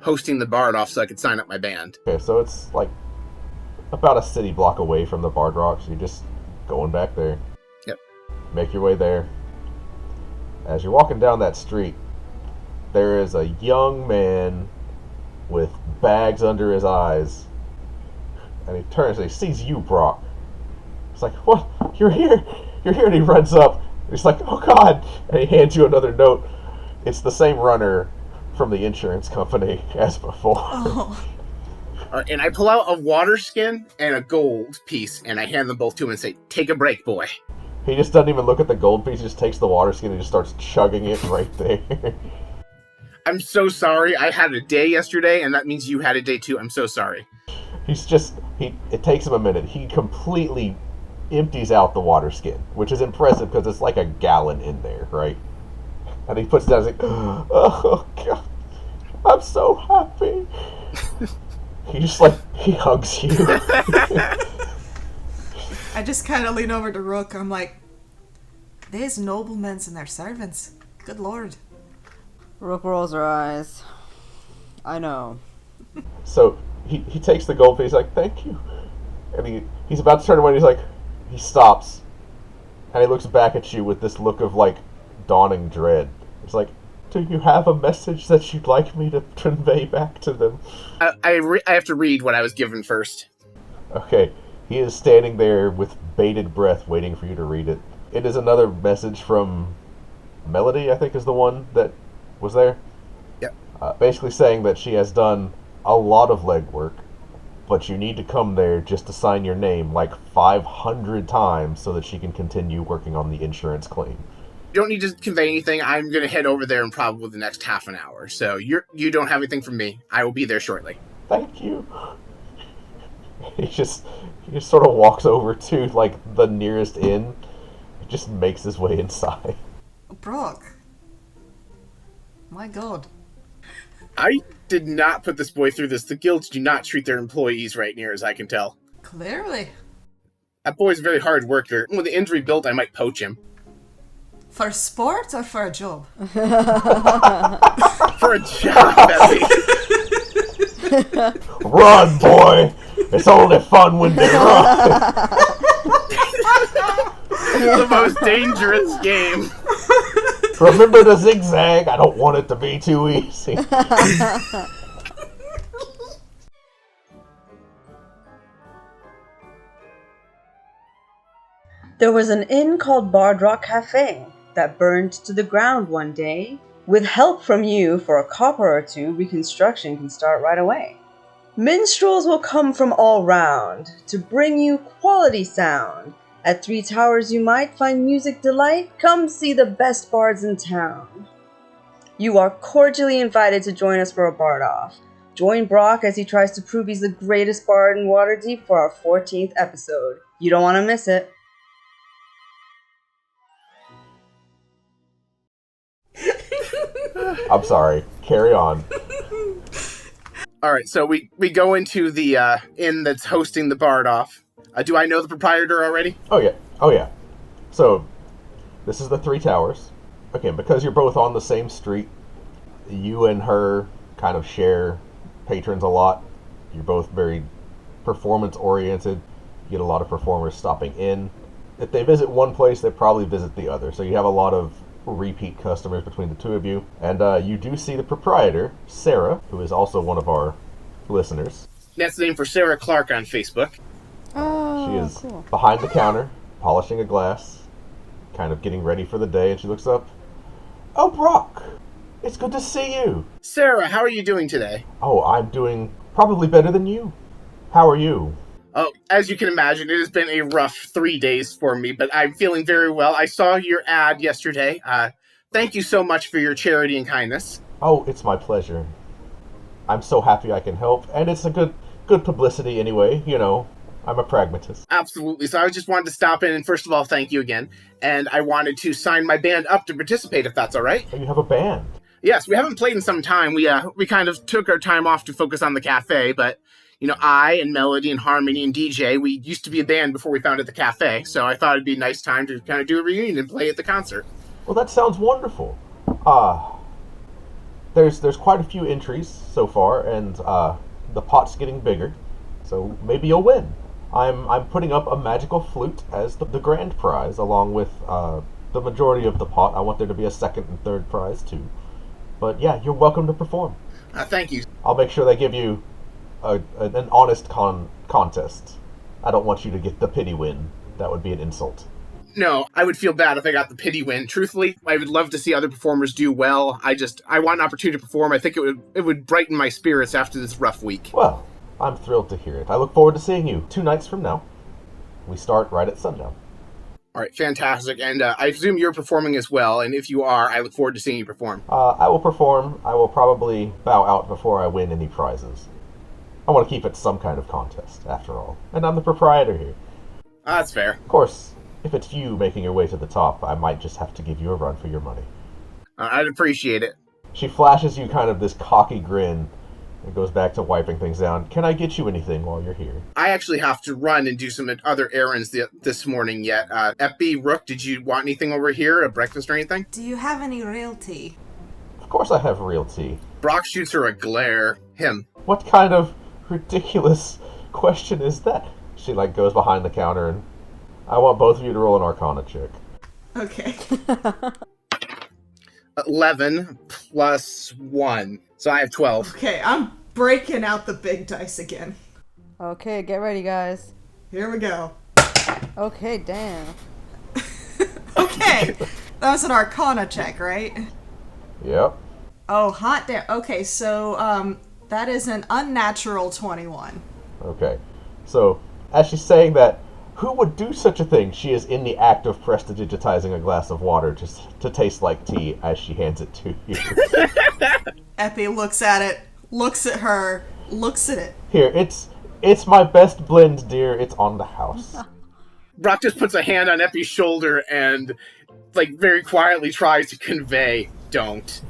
hosting the Bard off so I could sign up my band.
Okay, so it's like about a city block away from the Bard Rock, so you're just going back there.
Yep.
Make your way there. As you're walking down that street, there is a young man with bags under his eyes. And he turns and he sees you, Brock. He's like, "What? You're here? You're here," and he runs up. He's like, "Oh God," and he hands you another note. It's the same runner from the insurance company as before.
Oh.
And I pull out a water skin and a gold piece, and I hand them both to him and say, "Take a break, boy."
He just doesn't even look at the gold piece, he just takes the water skin and just starts chugging it right there.
I'm so sorry. I had a day yesterday, and that means you had a day too. I'm so sorry.
It takes him a minute. He completely empties out the water skin, which is impressive because it's like a gallon in there, right? And he puts it down and he's like, "Oh God, I'm so happy." He hugs you.
I just kind of lean over to Rook. I'm like, "There's noblemen and their servants. Good Lord."
Rook rolls her eyes. I know.
So he takes the gold piece, like, "Thank you." And he's about to turn away and he stops. And he looks back at you with this look of like dawning dread. He's like, "Do you have a message that you'd like me to convey back to them?"
I have to read what I was given first.
Okay. He is standing there with bated breath waiting for you to read it. It is another message from Melody, I think is the one that was there.
Yep.
Basically saying that she has done a lot of legwork, but you need to come there just to sign your name like 500 times so that she can continue working on the insurance claim.
You don't need to convey anything. I'm going to head over there in probably the next half an hour. So you don't have anything from me. I will be there shortly.
Thank you. He just sort of walks over to like the nearest inn. He just makes his way inside.
Brock. My god.
I did not put this boy through this. The guilds do not treat their employees right, near as I can tell.
Clearly.
That boy's a very hard worker. With the injury built, I might poach him.
For sport or for a job?
For a job, Effie.
Run, boy! It's only fun when they run!
The most dangerous game.
Remember the zigzag? I don't want it to be too easy.
There was an inn called Bard Rock Cafe that burned to the ground one day. With help from you for a copper or two, reconstruction can start right away. Minstrels will come from all round to bring you quality sound. At Three Towers you might find music delight. Come see the best bards in town. You are cordially invited to join us for a bard off. Join Brock as he tries to prove he's the greatest bard in Waterdeep for our 14th episode. You don't want to miss it.
I'm sorry. Carry on.
All right, so we go into the inn that's hosting the Bard off. Do I know the proprietor already?
Oh yeah. So, this is the Three Towers. Again, because you're both on the same street, you and her kind of share patrons a lot. You're both very performance-oriented. You get a lot of performers stopping in. If they visit one place, they probably visit the other. So you have a lot of repeat customers between the two of you. And you do see the proprietor, Sarah, who is also one of our listeners.
That's the name for Sarah Clark on Facebook.
Oh,
She is
cool.
behind the counter, polishing a glass, kind of getting ready for the day, and she looks up. Oh, Brock! It's good to see you!
Sarah, how are you doing today?
Oh, I'm doing probably better than you. How are you?
Oh, as you can imagine, it has been a rough 3 days for me, but I'm feeling very well. I saw your ad yesterday. Thank you so much for your charity and kindness.
Oh, it's my pleasure. I'm so happy I can help, and it's a good publicity anyway, you know. I'm a pragmatist.
Absolutely. So I just wanted to stop in and first of all, thank you again. And I wanted to sign my band up to participate, if that's all right.
Oh, you have a band?
Yes, we haven't played in some time. We kind of took our time off to focus on the cafe, but you know, I and Melody and Harmony and DJ, we used to be a band before we founded the cafe, so I thought it'd be a nice time to kind of do a reunion and play at the concert.
Well, that sounds wonderful. There's quite a few entries so far, and the pot's getting bigger, so maybe you'll win. I'm putting up a magical flute as the grand prize, along with the majority of the pot. I want there to be a second and third prize too. But yeah, you're welcome to perform.
Thank you.
I'll make sure they give you an honest contest. I don't want you to get the pity win. That would be an insult.
No, I would feel bad if I got the pity win. Truthfully, I would love to see other performers do well. I want an opportunity to perform. I think it would brighten my spirits after this rough week.
Well, I'm thrilled to hear it. I look forward to seeing you 2 nights from now. We start right at sundown.
All right, fantastic. And I presume you're performing as well, and if you are, I look forward to seeing you perform.
I will perform. I will probably bow out before I win any prizes. I want to keep it some kind of contest, after all. And I'm the proprietor here.
That's fair.
Of course, if it's you making your way to the top, I might just have to give you a run for your money.
I'd appreciate it.
She flashes you kind of this cocky grin and goes back to wiping things down. Can I get you anything while you're here?
I actually have to run and do some other errands this morning yet. Epi, Rook, did you want anything over here, a breakfast or anything?
Do you have any real tea?
Of course I have real tea.
Brock shoots her a glare. Him.
What kind of ridiculous question is that? She goes behind the counter and I want both of you to roll an Arcana check.
Okay.
11 plus 1. So I have 12.
Okay, I'm breaking out the big dice again.
Okay, get ready, guys.
Here we go.
Okay, damn.
Okay, that was an Arcana check, right?
Yep.
Oh, hot damn. Okay, so, that is an unnatural 21.
Okay. So, as she's saying that, who would do such a thing? She is in the act of prestidigitizing a glass of water just to taste like tea as she hands it to you.
Epi looks at it, looks at her, looks at it.
Here, it's my best blend, dear. It's on the house.
Brock just puts a hand on Epi's shoulder and, very quietly tries to convey, don't.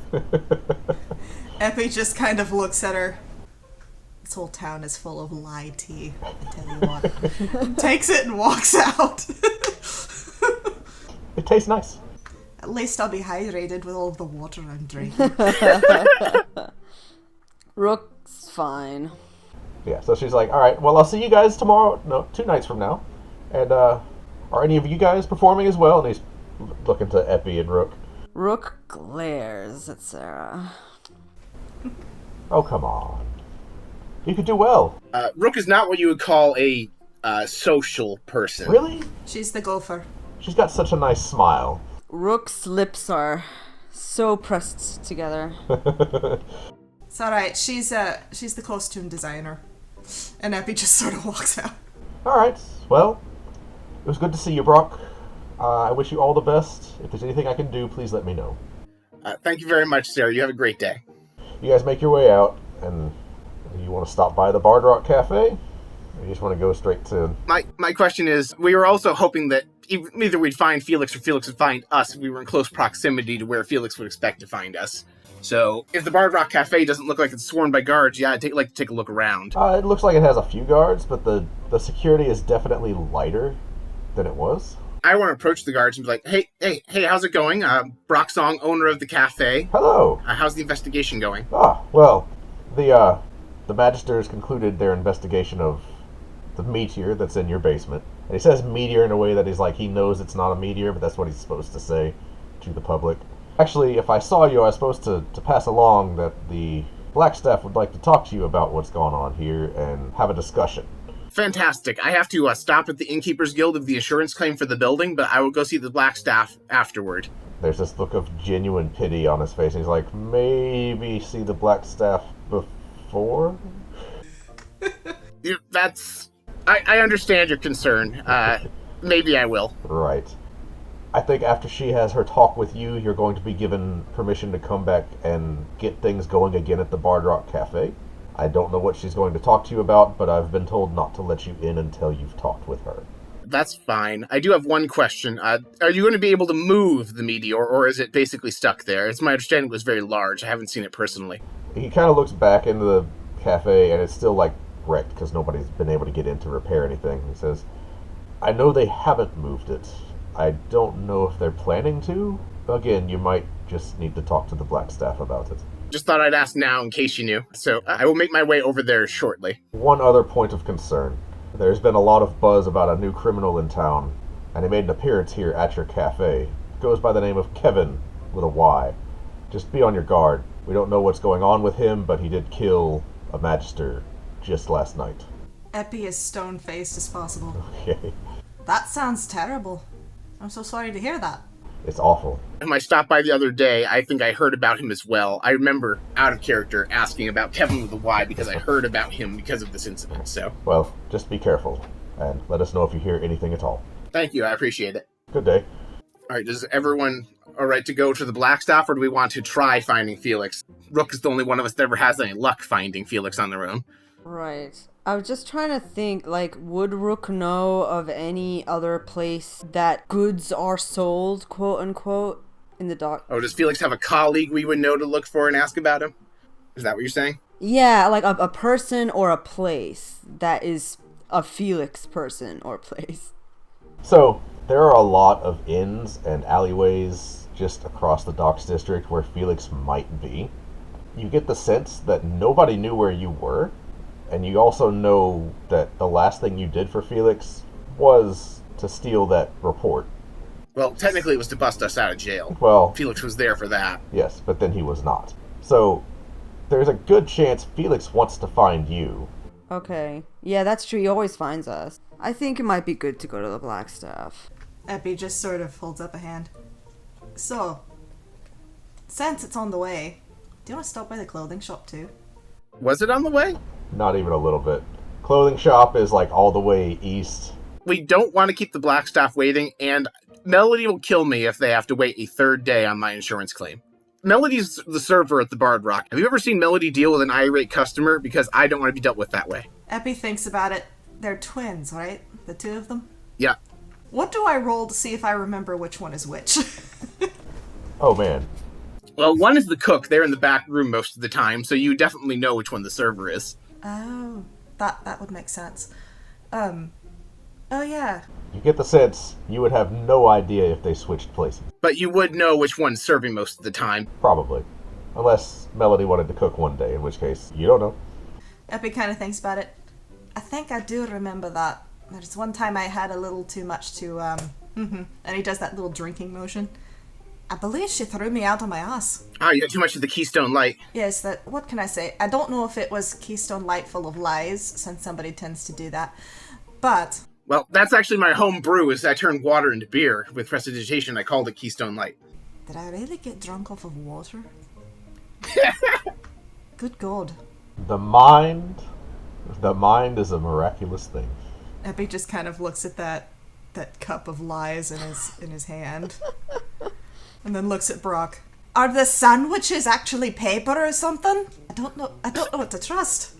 Epi just kind of looks at her. This whole town is full of lie tea, I tell you what. Takes it and walks out.
It tastes nice.
At least I'll be hydrated with all of the water I'm drinking.
Rook's fine.
Yeah, so she's like, all right, well, I'll see you guys tomorrow. No, 2 nights from now. And are any of you guys performing as well? And he's looking to Epi and Rook.
Rook glares at Sarah.
Oh, come on. You could do well.
Rook is not what you would call a social person.
Really?
She's the gopher.
She's got such a nice smile.
Rook's lips are so pressed together.
It's alright, she's the costume designer. And Epi just sort of walks out.
All right, well, it was good to see you, Brock. I wish you all the best. If there's anything I can do, please let me know.
Thank you very much, Sarah. You have a great day.
You guys make your way out, and you want to stop by the Bard Rock Cafe? Or you just want to go straight to...
My question is, we were also hoping that either we'd find Felix or Felix would find us if we were in close proximity to where Felix would expect to find us. So, if the Bard Rock Cafe doesn't look like it's swarmed by guards, yeah, I'd like to take a look around.
It looks like it has a few guards, but the security is definitely lighter than it was.
I want to approach the guards and be like, hey, how's it going? Brock Song, owner of the cafe.
Hello.
How's the investigation going?
Well, the Magister has concluded their investigation of the meteor that's in your basement. And he says meteor in a way that he's like, he knows it's not a meteor, but that's what he's supposed to say to the public. Actually, if I saw you, I was supposed to pass along that the Blackstaff would like to talk to you about what's going on here and have a discussion.
Fantastic. I have to stop at the Innkeepers Guild of the insurance claim for the building, but I will go see the Blackstaff afterward.
There's this look of genuine pity on his face, and he's like, maybe see the Blackstaff before?
I understand your concern. Maybe I will.
Right. I think after she has her talk with you, you're going to be given permission to come back and get things going again at the Bard Rock Cafe. I don't know what she's going to talk to you about, but I've been told not to let you in until you've talked with her.
That's fine. I do have one question. Are you going to be able to move the meteor, or is it basically stuck there? It's my understanding it was very large. I haven't seen it personally.
He kind of looks back into the cafe, and it's still, wrecked, because nobody's been able to get in to repair anything. He says, I know they haven't moved it. I don't know if they're planning to. Again, you might just need to talk to the Blackstaff about it.
Just thought I'd ask now in case you knew. So I will make my way over there shortly.
One other point of concern. There's been a lot of buzz about a new criminal in town, and he made an appearance here at your cafe. Goes by the name of Kevin, with a Y. Just be on your guard. We don't know what's going on with him, but he did kill a Magister just last night.
Epi as stone-faced as possible.
Okay.
That sounds terrible. I'm so sorry to hear that.
It's awful.
When I stopped by the other day, I think I heard about him as well. I remember, out of character, asking about Kevin with a Y because I heard about him because of this incident, so...
Well, just be careful, and let us know if you hear anything at all.
Thank you, I appreciate it.
Good day.
Alright, does everyone alright to go to the Blackstaff, or do we want to try finding Felix? Rook is the only one of us that ever has any luck finding Felix on their own.
Right. I was just trying to think, would Rook know of any other place that goods are sold, quote unquote, in the dock?
Oh, does Felix have a colleague we would know to look for and ask about him? Is that what you're saying?
Yeah, a person or a place that is a Felix person or place.
So, there are a lot of inns and alleyways just across the docks district where Felix might be. You get the sense that nobody knew where you were. And you also know that the last thing you did for Felix was to steal that report.
Well, technically it was to bust us out of jail.
Well,
Felix was there for that.
Yes, but then he was not. So, there's a good chance Felix wants to find you.
Okay. Yeah, that's true. He always finds us. I think it might be good to go to the Blackstaff.
Epi just sort of holds up a hand. So, since it's on the way, do you want to stop by the clothing shop too?
Was it on the way?
Not even a little bit. Clothing shop is all the way east.
We don't want to keep the Blackstaff waiting, and Melody will kill me if they have to wait a third day on my insurance claim. Melody's the server at the Bard Rock. Have you ever seen Melody deal with an irate customer? Because I don't want to be dealt with that way.
Epi thinks about it. They're twins, right? The two of them?
Yeah.
What do I roll to see if I remember which one is which?
Oh man.
Well, one is the cook. They're in the back room most of the time, so you definitely know which one the server is.
Oh, that would make sense. Oh yeah.
You get the sense you would have no idea if they switched places.
But you would know which one's serving most of the time.
Probably. Unless Melody wanted to cook one day, in which case, you don't know.
Epi kind of thinks about it. I think I do remember that. There's one time I had a little too much to, and he does that little drinking motion. I believe she threw me out of my ass.
Ah, you got too much of the Keystone Light.
Yes, what can I say? I don't know if it was Keystone Light full of lies, since somebody tends to do that. But...
Well, that's actually my home brew, is I turn water into beer. With prestidigitation, I called it Keystone Light.
Did I really get drunk off of water? Good God.
The mind is a miraculous thing.
Epi just kind of looks at that cup of lies in his hand. And then looks at Brock. Are the sandwiches actually paper or something? I don't know what to trust.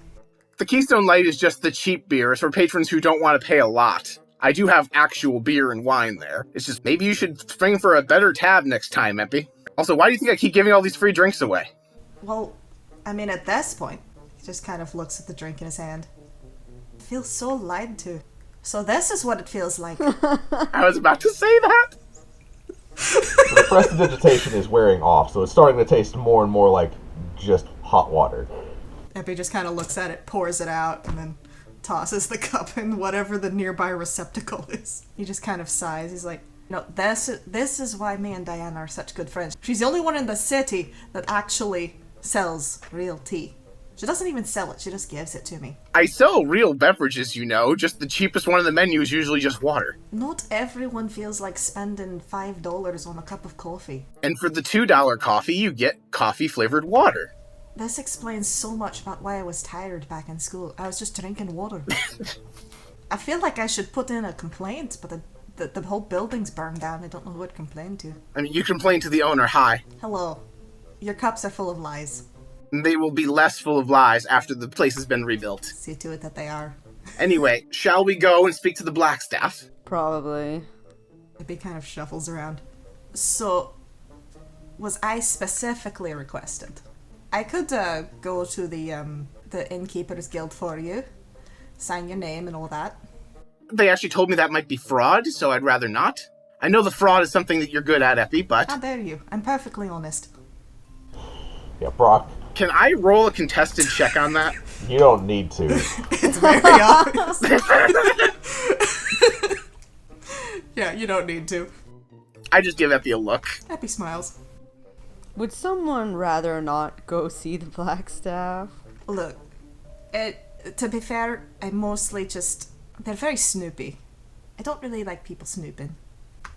The Keystone Light is just the cheap beer. It's for patrons who don't want to pay a lot. I do have actual beer and wine there. It's just, maybe you should spring for a better tab next time, Epi. Also, why do you think I keep giving all these free drinks away?
Well, I mean, at this point, he just kind of looks at the drink in his hand. I feel so lied to. So this is what it feels like.
I was about to say that.
The prestidigitation is wearing off, so it's starting to taste more and more like just hot water.
Epi just kind of looks at it, pours it out, and then tosses the cup in whatever the nearby receptacle is. He just kind of sighs. He's like, no, this is why me and Diana are such good friends. She's the only one in the city that actually sells real tea. She doesn't even sell it, she just gives it to me.
I sell real beverages, you know. Just the cheapest one on the menu is usually just water.
Not everyone feels like spending $5 on a cup of coffee.
And for the $2 coffee, you get coffee-flavored water.
This explains so much about why I was tired back in school. I was just drinking water. I feel like I should put in a complaint, but the whole building's burned down. I don't know who I'd complain to.
I mean, you complain to the owner, hi.
Hello. Your cups are full of lies.
They will be less full of lies after the place has been rebuilt.
See to it that they are.
Anyway, shall we go and speak to the Blackstaff?
Probably.
He kind of shuffles around. So, was I specifically requested? I could go to the Innkeepers Guild for you, sign your name and all that.
They actually told me that might be fraud, so I'd rather not. I know the fraud is something that you're good at, Epi, but...
How dare you? I'm perfectly honest.
Yeah, Brock,
Can I roll a contested check on that?
you don't need to.
It's very obvious. Yeah, you don't need to.
I just give Epi a look.
Epi smiles.
Would someone rather not go see the Blackstaff?
Look, to be fair, I mostly just... They're very snoopy. I don't really like people snooping.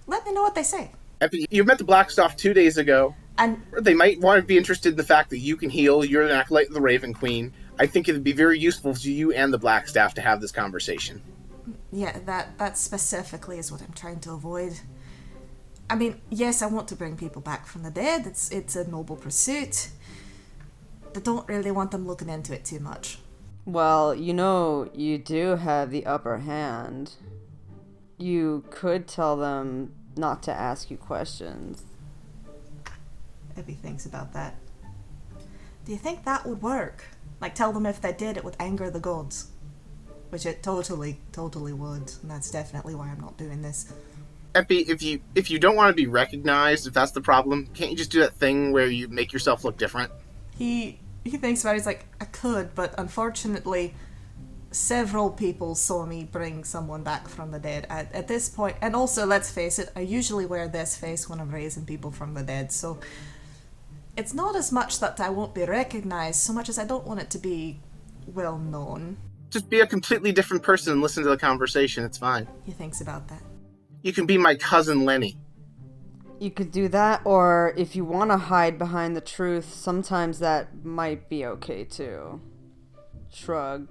Let me know what they say.
Epi, you met the Blackstaff 2 days ago.
And
They might want to be interested in the fact that you can heal. You're an acolyte of the Raven Queen. I think it would be very useful to you and the Blackstaff to have this conversation.
yeah, that specifically is what I'm trying to avoid. I mean, yes, I want to bring people back from the dead. It's a noble pursuit. But don't really want them looking into it too much.
Well, you know, you do have the upper hand. You could tell them not to ask you questions.
Epi thinks about that. Do you think that would work? Like, tell them if they did, it would anger the gods. Which it totally would. And that's definitely why I'm not doing this.
Epi, if you don't want to be recognized, if that's the problem, can't you just do that thing where you make yourself look different?
He thinks about it, he's like, I could, but unfortunately, several people saw me bring someone back from the dead at this point. And also, let's face it, I usually wear this face when I'm raising people from the dead, so it's not as much that I won't be recognized, so much as I don't want it to be well known.
Just be a completely different person and listen to the conversation, it's fine.
He thinks about that.
You can be my cousin Lenny.
You could do that, or if you want to hide behind the truth, sometimes that might be okay too. Shrug.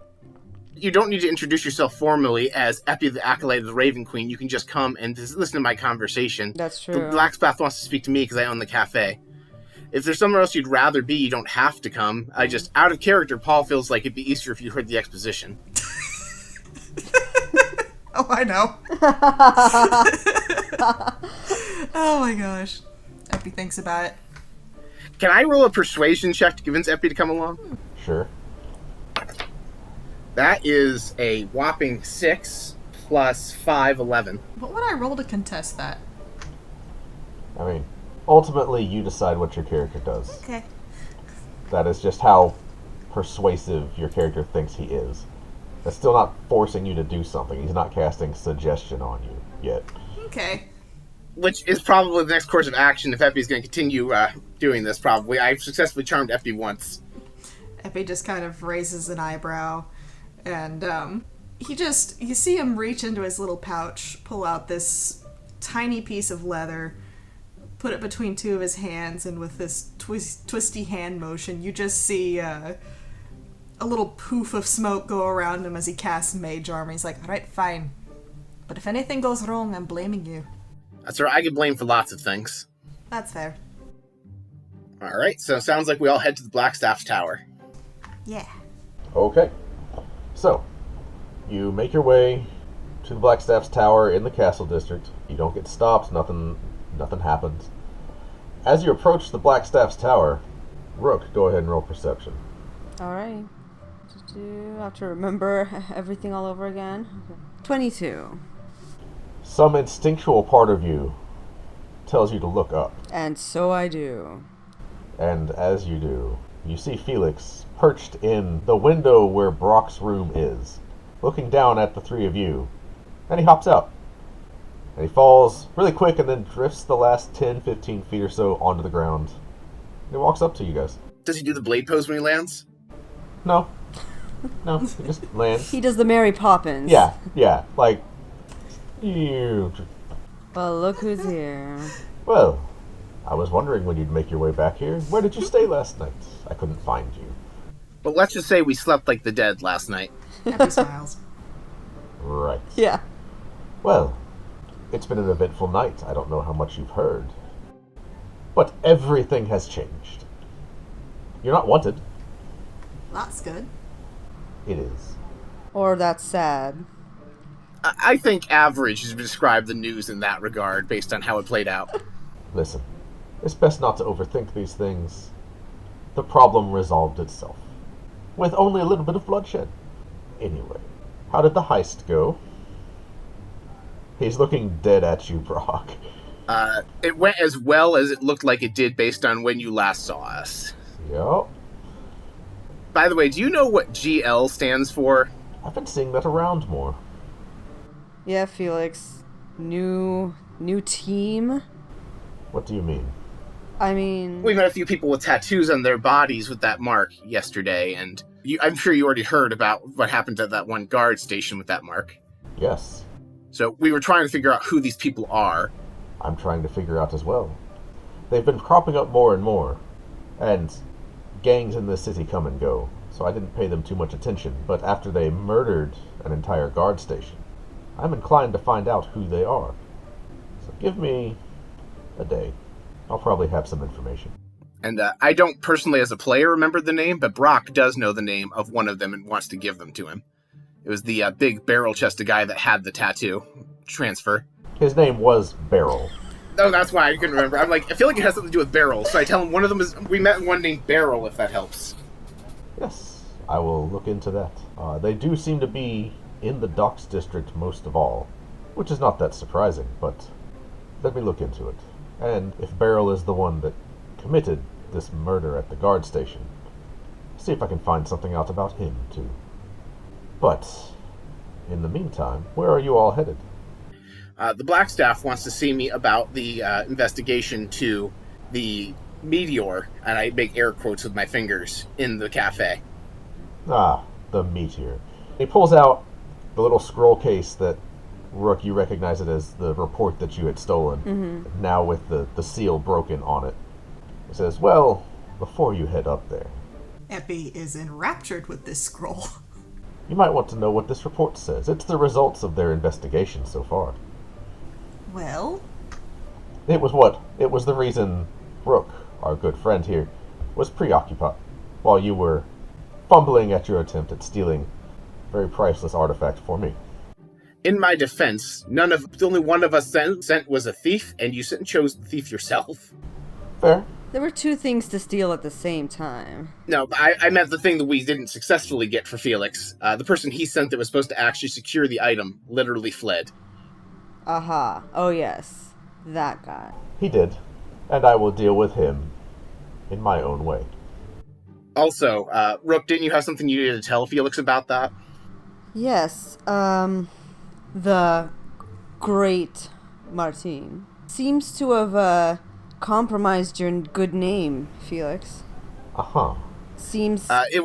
You don't need to introduce yourself formally as Epi the Acolyte of the Raven Queen. You can just come and just listen to my conversation.
That's true.
The Blackspath wants to speak to me because I own the cafe. If there's somewhere else you'd rather be, you don't have to come. Out of character, Paul feels like it'd be easier if you heard the exposition.
Oh, I know. Oh my gosh. Epi thinks about it.
Can I roll a persuasion check to convince Epi to come along?
Sure.
That is a whopping 6 plus 5, 11.
What would I roll to contest that?
I mean, ultimately you decide what your character does.
Okay.
That is just how persuasive your character thinks he is. That's still not forcing you to do something. He's not casting suggestion on you yet.
Okay.
Which is probably the next course of action if Epi's going to continue doing this, probably. I've successfully charmed Epi once.
Epi just kind of raises an eyebrow, and you see him reach into his little pouch, pull out this tiny piece of leather, put it between two of his hands, and with this twisty hand motion, you just see a little poof of smoke go around him as he casts Mage Armor. He's like, alright, fine. But if anything goes wrong, I'm blaming you.
That's right, I get blamed for lots of things.
That's fair.
Alright, so it sounds like we all head to the Blackstaff's tower.
Yeah.
Okay. So, you make your way to the Blackstaff's tower in the castle district. You don't get stopped, nothing happens. As you approach the Blackstaff's tower, Rook, go ahead and roll perception.
Alright. Do I have to remember everything all over again? 22.
Some instinctual part of you tells you to look up.
And so I do.
And as you do, you see Felix perched in the window where Brock's room is, looking down at the three of you. And he hops out. And he falls really quick and then drifts the last 10, 15 feet or so onto the ground. And he walks up to you guys.
Does he do the blade pose when he lands?
No. No, he just lands.
He does the Mary Poppins.
Yeah, like... You...
Well, look who's here.
Well, I was wondering when you'd make your way back here. Where did you stay last night? I couldn't find you.
But let's just say we slept like the dead last night.
Epi smiles.
Right.
Yeah.
Well, it's been an eventful night. I don't know how much you've heard. But everything has changed. You're not wanted.
That's good.
It is.
Or that's sad.
I think average has described the news in that regard based on how it played out.
Listen, it's best not to overthink these things. The problem resolved itself. With only a little bit of bloodshed. Anyway, how did the heist go? He's looking dead at you, Brock.
It went as well as it looked like it did based on when you last saw us.
Yep.
By the way, do you know what GL stands for?
I've been seeing that around more.
Yeah, Felix. New team?
What do you mean?
I mean...
We met a few people with tattoos on their bodies with that mark yesterday, and I'm sure you already heard about what happened at that one guard station with that mark.
Yes.
So we were trying to figure out who these people are.
I'm trying to figure out as well. They've been cropping up more and more. And gangs in this city come and go, so I didn't pay them too much attention. But after they murdered an entire guard station, I'm inclined to find out who they are. So give me a day. I'll probably have some information.
And I don't personally as a player remember the name, but Brock does know the name of one of them and wants to give them to him. It was the big barrel-chested guy that had the tattoo transfer.
His name was Beryl.
Oh, that's why I couldn't remember. I'm like, I feel like it has something to do with Beryl, so I tell him one of them is, we met one named Beryl, if that helps.
Yes, I will look into that. They do seem to be in the docks district most of all, which is not that surprising, but let me look into it. And if Beryl is the one that committed this murder at the guard station, see if I can find something out about him, too. But, in the meantime, where are you all headed?
The Blackstaff wants to see me about the investigation to the meteor, and I make air quotes with my fingers, in the cafe.
Ah, the meteor. He pulls out the little scroll case that, Rook, you recognize it as the report that you had stolen, now with the seal broken on it. He says, well, before you head up there,
Epi is enraptured with this scroll.
you might want to know what this report says. It's the results of their investigation so far.
Well,
It was the reason Rook, our good friend here, was preoccupied while you were fumbling at your attempt at stealing a very priceless artifact for me.
In my defense, the only one of us sent was a thief, and you chose the thief yourself.
Fair.
There were two things to steal at the same time.
No, I meant the thing that we didn't successfully get for Felix. The person he sent that was supposed to actually secure the item literally fled.
Aha. Oh, yes. That guy.
He did, and I will deal with him in my own way.
Also, Rook, didn't you have something you needed to tell Felix about that?
Yes, the great Martin seems to have, compromised your good name, Felix.
Uh-huh.
Seems...
It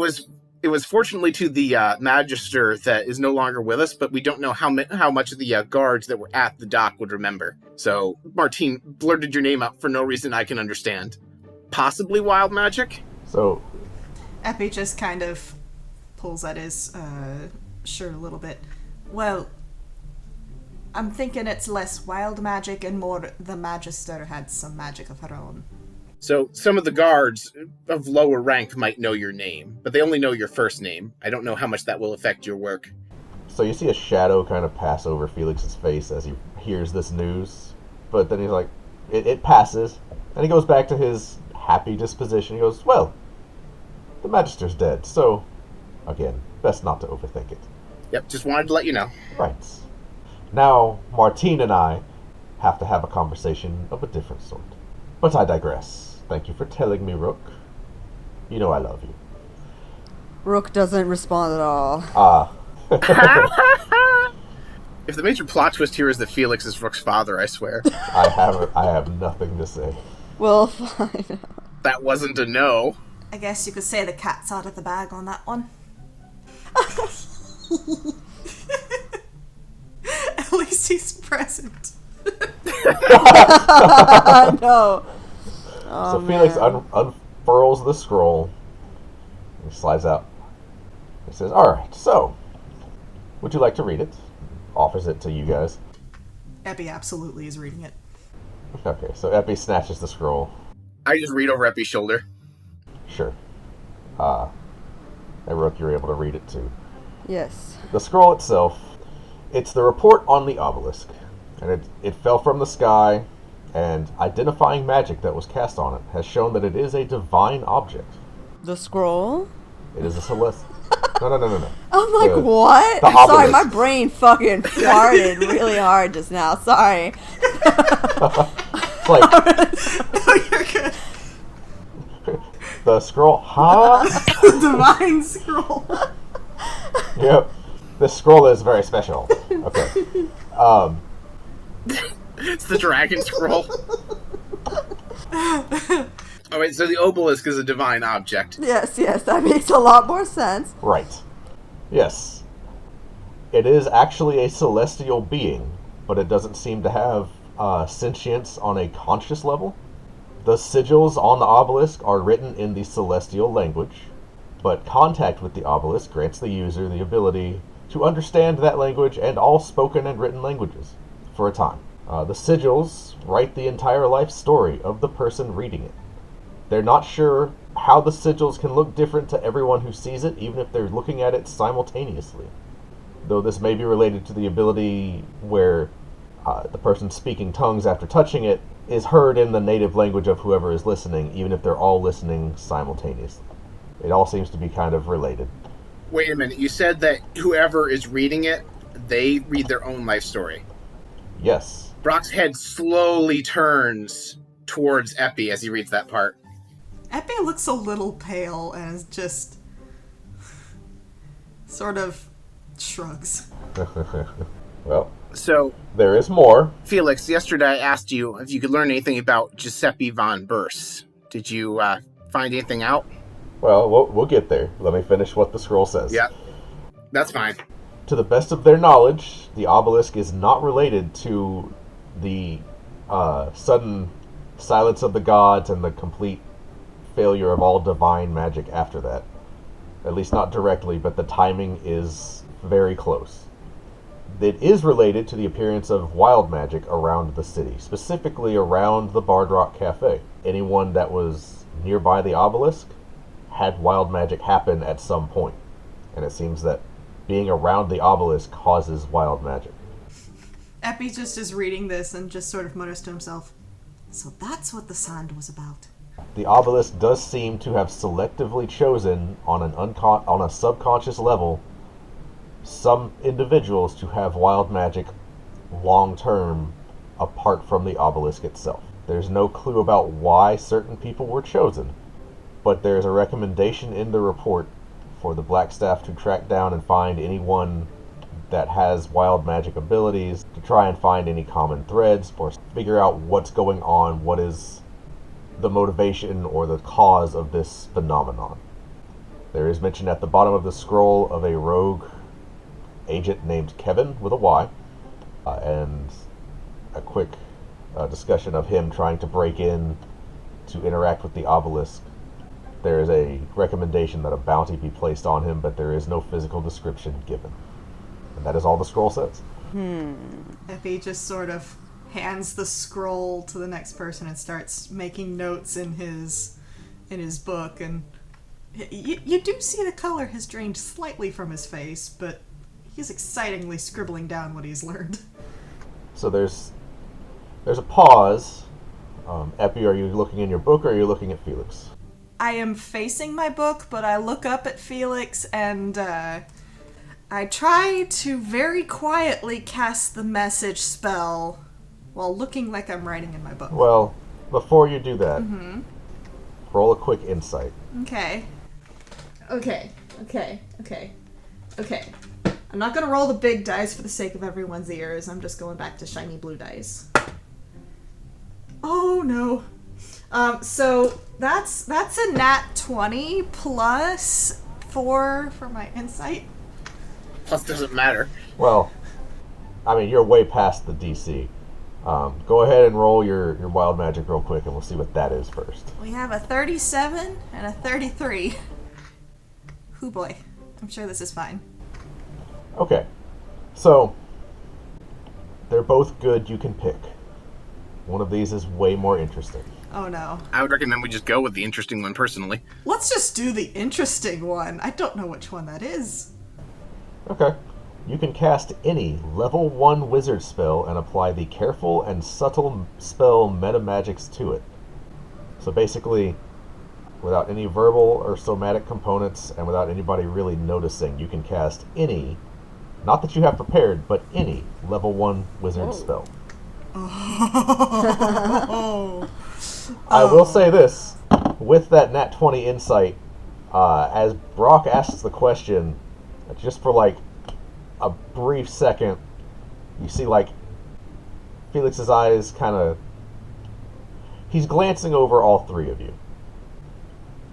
was fortunately to the Magister that is no longer with us, but we don't know how much of the guards that were at the dock would remember. So, Martin blurted your name out for no reason I can understand. Possibly wild magic?
So...
Epi just kind of pulls at his shirt a little bit. Well, I'm thinking it's less wild magic and more the Magister had some magic of her own.
So some of the guards of lower rank might know your name, but they only know your first name. I don't know how much that will affect your work.
So you see a shadow kind of pass over Felix's face as he hears this news, but then he's like, it passes, and he goes back to his happy disposition. He goes, well, the Magister's dead, so, again, best not to overthink it.
Yep, just wanted to let you know.
Right. Now, Martine and I have to have a conversation of a different sort. But I digress. Thank you for telling me, Rook. You know I love you.
Rook doesn't respond at all.
If the major plot twist here is that Felix is Rook's father, I swear.
I have nothing to say.
We'll find out.
That wasn't a no.
I guess you could say the cat's out of the bag on that one. At least he's present.
No.
So Felix unfurls the scroll. He slides out. He says, alright, so, would you like to read it? Offers it to you guys.
Epi absolutely is reading it.
Okay, so Epi snatches the scroll.
I just read over Epi's shoulder.
Sure. And Rook, you're able to read it too.
Yes.
The scroll itself, it's the report on the obelisk. And it fell from the sky, and identifying magic that was cast on it has shown that it is a divine object.
The scroll?
It is a celestial... No.
I'm like, what?
The
Sorry,
obelisk.
my brain fucking farted really hard just now. Sorry.
It's like...
Oh, you're good.
The scroll... Huh?
Divine scroll.
Yep. This scroll is very special. Okay.
It's the dragon scroll. Alright, so the obelisk is a divine object.
Yes, that makes a lot more sense.
Right. Yes. It is actually a celestial being, but it doesn't seem to have sentience on a conscious level. The sigils on the obelisk are written in the celestial language, but contact with the obelisk grants the user the ability to understand that language and all spoken and written languages for a time. The sigils write the entire life story of the person reading it. They're not sure how the sigils can look different to everyone who sees it, even if they're looking at it simultaneously. Though this may be related to the ability where the person speaking tongues after touching it is heard in the native language of whoever is listening, even if they're all listening simultaneously. It all seems to be kind of related.
Wait a minute, you said that whoever is reading it, they read their own life story.
Yes.
Brock's head slowly turns towards Epi as he reads that part.
Epi looks a little pale and is just sort of shrugs.
Well,
So,
there is more.
Felix, yesterday I asked you if you could learn anything about Giuseppe von Burs. Did you find anything out?
Well, we'll get there. Let me finish what the scroll says.
Yeah, that's fine.
To the best of their knowledge, the obelisk is not related to the sudden silence of the gods and the complete failure of all divine magic after that. At least not directly, but the timing is very close. It is related to the appearance of wild magic around the city, specifically around the Bard Rock Cafe. Anyone that was nearby the obelisk had wild magic happen at some point, and it seems that being around the obelisk causes wild magic.
Epi just is reading this and just sort of mutters to himself, so that's what the sand was about.
The obelisk does seem to have selectively chosen, on a subconscious level, some individuals to have wild magic long term apart from the obelisk itself. There's no clue about why certain people were chosen, but there's a recommendation in the report for the Black Staff to track down and find anyone that has wild magic abilities, to try and find any common threads or figure out what's going on, what is the motivation or the cause of this phenomenon. There is mention at the bottom of the scroll of a rogue agent named Kevin with a Y, and a quick discussion of him trying to break in to interact with the obelisk. There is a recommendation that a bounty be placed on him, but there is no physical description given. And that is all the scroll says.
Effie just sort of hands the scroll to the next person and starts making notes in his book, and you do see the color has drained slightly from his face, but he's excitingly scribbling down what he's learned.
So there's a pause. Epi, are you looking in your book or are you looking at Felix?
I am facing my book, but I look up at Felix and I try to very quietly cast the message spell while looking like I'm writing in my book.
Well, before you do that, roll a quick insight.
Okay. I'm not gonna roll the big dice for the sake of everyone's ears. I'm just going back to shiny blue dice. Oh no. So that's a nat 20 plus 4 for my insight.
Plus doesn't matter.
Well, I mean, you're way past the DC. Go ahead and roll your wild magic real quick, and we'll see what that is first.
We have a 37 and a 33. Hoo boy. I'm sure this is fine.
Okay. So, they're both good. You can pick. One of these is way more interesting.
Oh no.
I would recommend we just go with the interesting one personally.
Let's just do the interesting one. I don't know which one that is.
Okay. You can cast any level 1 wizard spell and apply the careful and subtle spell metamagics to it. So basically, without any verbal or somatic components and without anybody really noticing, you can cast any, not that you have prepared, but any level 1 wizard spell. I will say this, with that nat 20 insight, as Brock asks the question, just for like a brief second, you see like Felix's eyes kind of, he's glancing over all three of you,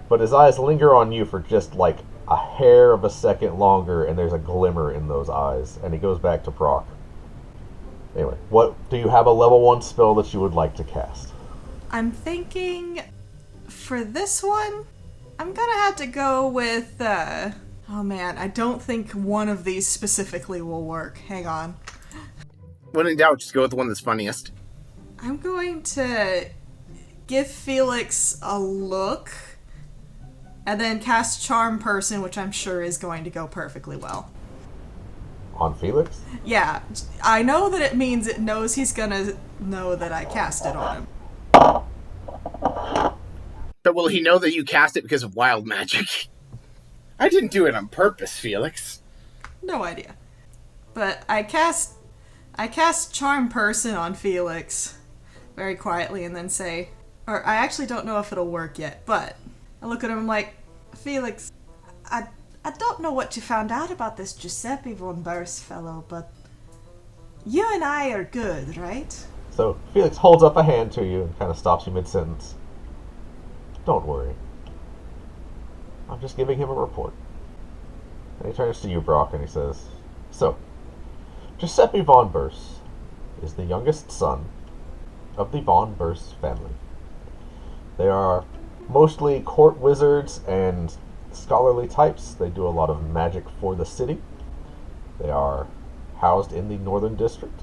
but his eyes linger on you for just like a hair of a second longer, and there's a glimmer in those eyes, and he goes back to Brock. Anyway, what do you have a level 1 spell that you would like to cast?
I'm thinking for this one, I'm gonna have to go with, oh man, I don't think one of these specifically will work. Hang on.
When in doubt, just go with the one that's funniest.
I'm going to give Felix a look and then cast Charm Person, which I'm sure is going to go perfectly well.
On Felix?
Yeah, I know that it means it knows he's gonna know that I cast it on him.
But will he know that you cast it because of wild magic? I didn't do it on purpose, Felix.
No idea. But I cast Charm Person on Felix very quietly and then say, or I actually don't know if it'll work yet, but I look at him like, Felix, I don't know what you found out about this Giuseppe von Burs fellow, but you and I are good, right?
So Felix holds up a hand to you and kind of stops you mid-sentence. Don't worry. I'm just giving him a report. And he turns to you, Brock, and he says, So, Giuseppe von Burs is the youngest son of the von Burs family. They are mostly court wizards and scholarly types. They do a lot of magic for the city. They are housed in the Northern District.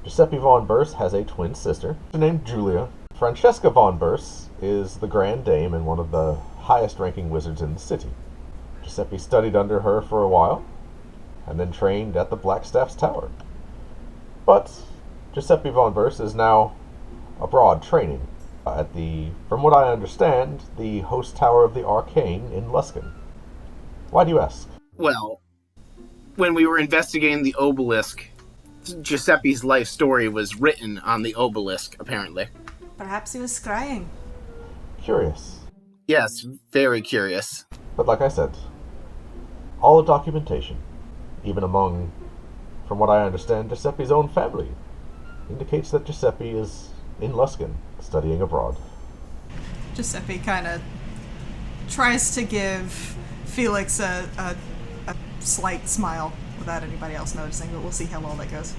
Giuseppe von Burs has a twin sister named Julia. Francesca von Burs is the Grand Dame and one of the highest-ranking wizards in the city. Giuseppe studied under her for a while, and then trained at the Blackstaff's Tower. But Giuseppe von Burs is now abroad training From what I understand, the host tower of the Arcane in Luskan. Why do you ask?
Well, when we were investigating the obelisk, Giuseppe's life story was written on the obelisk, apparently.
Perhaps he was scrying.
Curious.
Yes, very curious.
But like I said, all the documentation, even among, from what I understand, Giuseppe's own family, indicates that Giuseppe is in Luskan, studying abroad.
Giuseppe kind of tries to give Felix a slight smile without anybody else noticing, but we'll see how well that goes.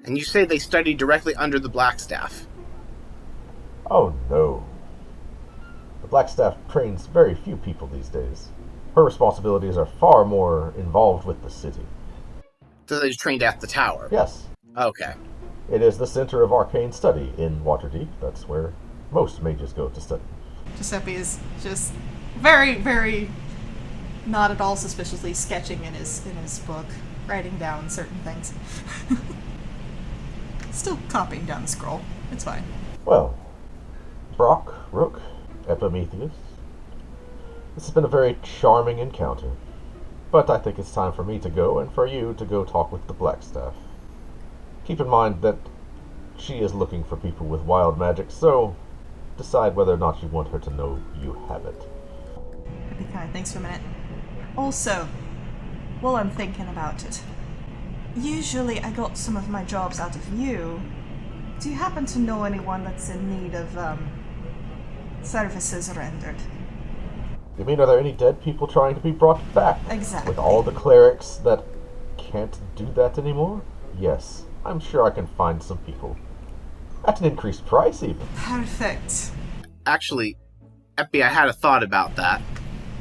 And you say they study directly under the Blackstaff?
Oh no. The Blackstaff trains very few people these days. Her responsibilities are far more involved with the city.
So they just trained at the tower?
Yes.
Okay.
It is the center of arcane study in Waterdeep. That's where most mages go to study.
Giuseppe is just very, very not at all suspiciously sketching in his book, writing down certain things. Still copying down the scroll. It's fine.
Well, Brock, Rook, Epimetheus, this has been a very charming encounter. But I think it's time for me to go and for you to go talk with the Blackstaff. Keep in mind that she is looking for people with wild magic, so decide whether or not you want her to know you have it.
Okay, thanks for a minute. Also, while I'm thinking about it, usually I got some of my jobs out of you. Do you happen to know anyone that's in need of, services rendered?
You mean, are there any dead people trying to be brought back?
Exactly.
With all the clerics that can't do that anymore? Yes, I'm sure I can find some people. At an increased price, even.
Perfect.
Actually, Epi, I had a thought about that.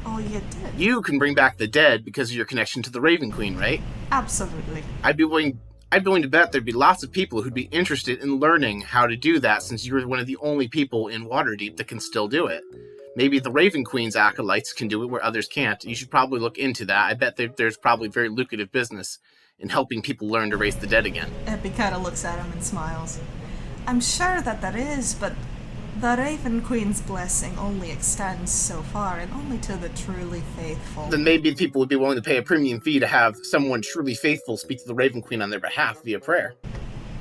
Oh, you did?
You can bring back the dead because of your connection to the Raven Queen, right?
Absolutely.
I'd be willing to bet there'd be lots of people who'd be interested in learning how to do that, since you're one of the only people in Waterdeep that can still do it. Maybe the Raven Queen's acolytes can do it where others can't. You should probably look into that. I bet there's probably very lucrative business in helping people learn to raise the dead again.
Epi kind of looks at him and smiles. I'm sure that there is, but the Raven Queen's blessing only extends so far, and only to the truly faithful.
Then maybe people would be willing to pay a premium fee to have someone truly faithful speak to the Raven Queen on their behalf via prayer.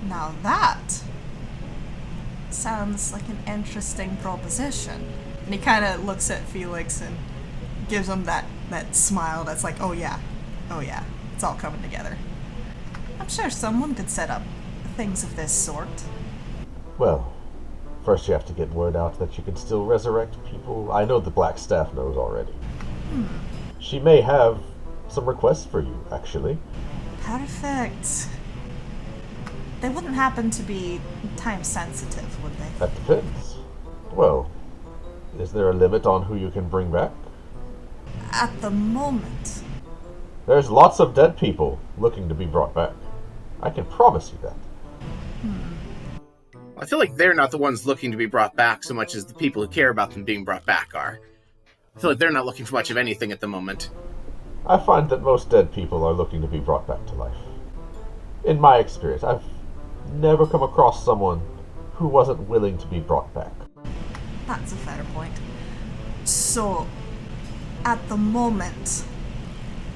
Now that sounds like an interesting proposition. And he kind of looks at Felix and gives him that smile that's like, oh yeah, it's all coming together. I'm sure someone could set up things of this sort.
Well, first you have to get word out that you can still resurrect people. I know the Blackstaff knows already. She may have some requests for you, actually.
Perfect. They wouldn't happen to be time sensitive, would they?
That depends. Well, is there a limit on who you can bring back?
At the moment.
There's lots of dead people looking to be brought back. I can promise you that.
I feel like they're not the ones looking to be brought back so much as the people who care about them being brought back are. I feel like they're not looking for much of anything at the moment.
I find that most dead people are looking to be brought back to life. In my experience, I've never come across someone who wasn't willing to be brought back.
That's a fair point. So, at the moment,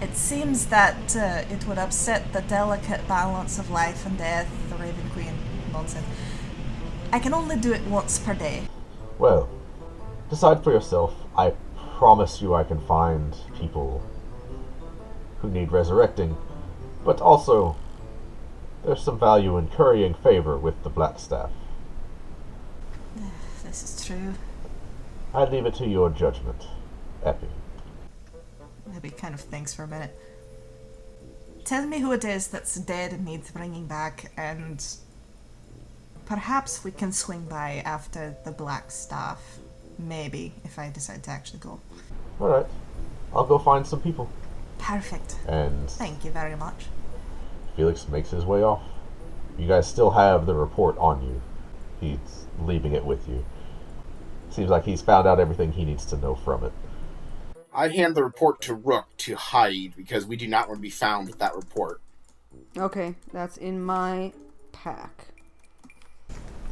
it seems that it would upset the delicate balance of life and death, the Raven Queen nonsense. I can only do it once per day.
Well, decide for yourself. I promise you I can find people who need resurrecting, but also there's some value in currying favor with the Blackstaff.
This is true.
I leave it to your judgment, Epi.
Maybe kind of thinks for a minute. Tell me who it is that's dead and needs bringing back, and perhaps we can swing by after the Blackstaff. Maybe, if I decide to actually go.
Alright, I'll go find some people.
Perfect.
And
Thank you very much.
Felix makes his way off. You guys still have the report on you. He's leaving it with you. Seems like he's found out everything he needs to know from it.
I hand the report to Rook to hide because we do not want to be found with that report.
Okay, that's in my pack.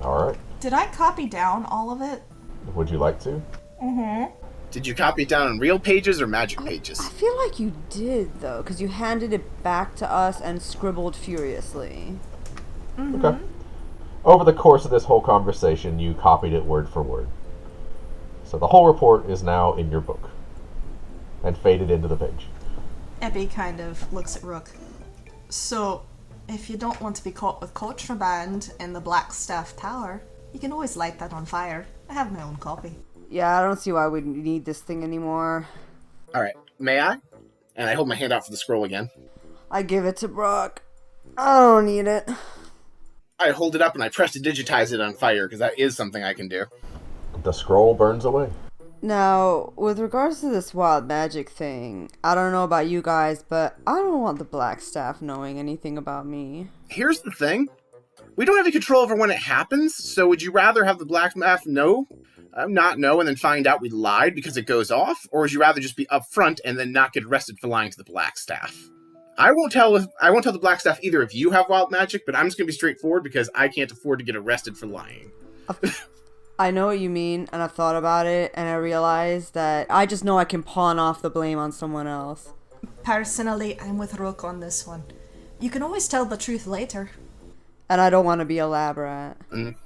Alright.
Did I copy down all of it?
Would you like to?
Did you copy it down on real pages or magic pages?
I feel like you did, though, because you handed it back to us and scribbled furiously.
Okay. Over the course of this whole conversation, you copied it word for word. So the whole report is now in your book and faded into the page.
Ebby kind of looks at Rook. So, if you don't want to be caught with contraband in the Blackstaff Tower, you can always light that on fire. I have my own copy.
Yeah, I don't see why we need this thing anymore.
All right, may I? And I hold my hand out for the scroll again.
I give it to Brock. I don't need it.
I hold it up and I press to digitize it on fire, because that is something I can do.
The scroll burns away.
Now, with regards to this wild magic thing, I don't know about you guys, but I don't want the Blackstaff knowing anything about me.
Here's the thing. We don't have any control over when it happens, so would you rather have the Blackstaff not know, and then find out we lied because it goes off? Or would you rather just be upfront and then not get arrested for lying to the Blackstaff? I won't tell the Blackstaff either if you have wild magic, but I'm just going to be straightforward because I can't afford to get arrested for lying.
I know what you mean, and I've thought about it, and I realized that I just know I can pawn off the blame on someone else.
Personally, I'm with Rook on this one. You can always tell the truth later.
And I don't want to be a lab rat.
Mm.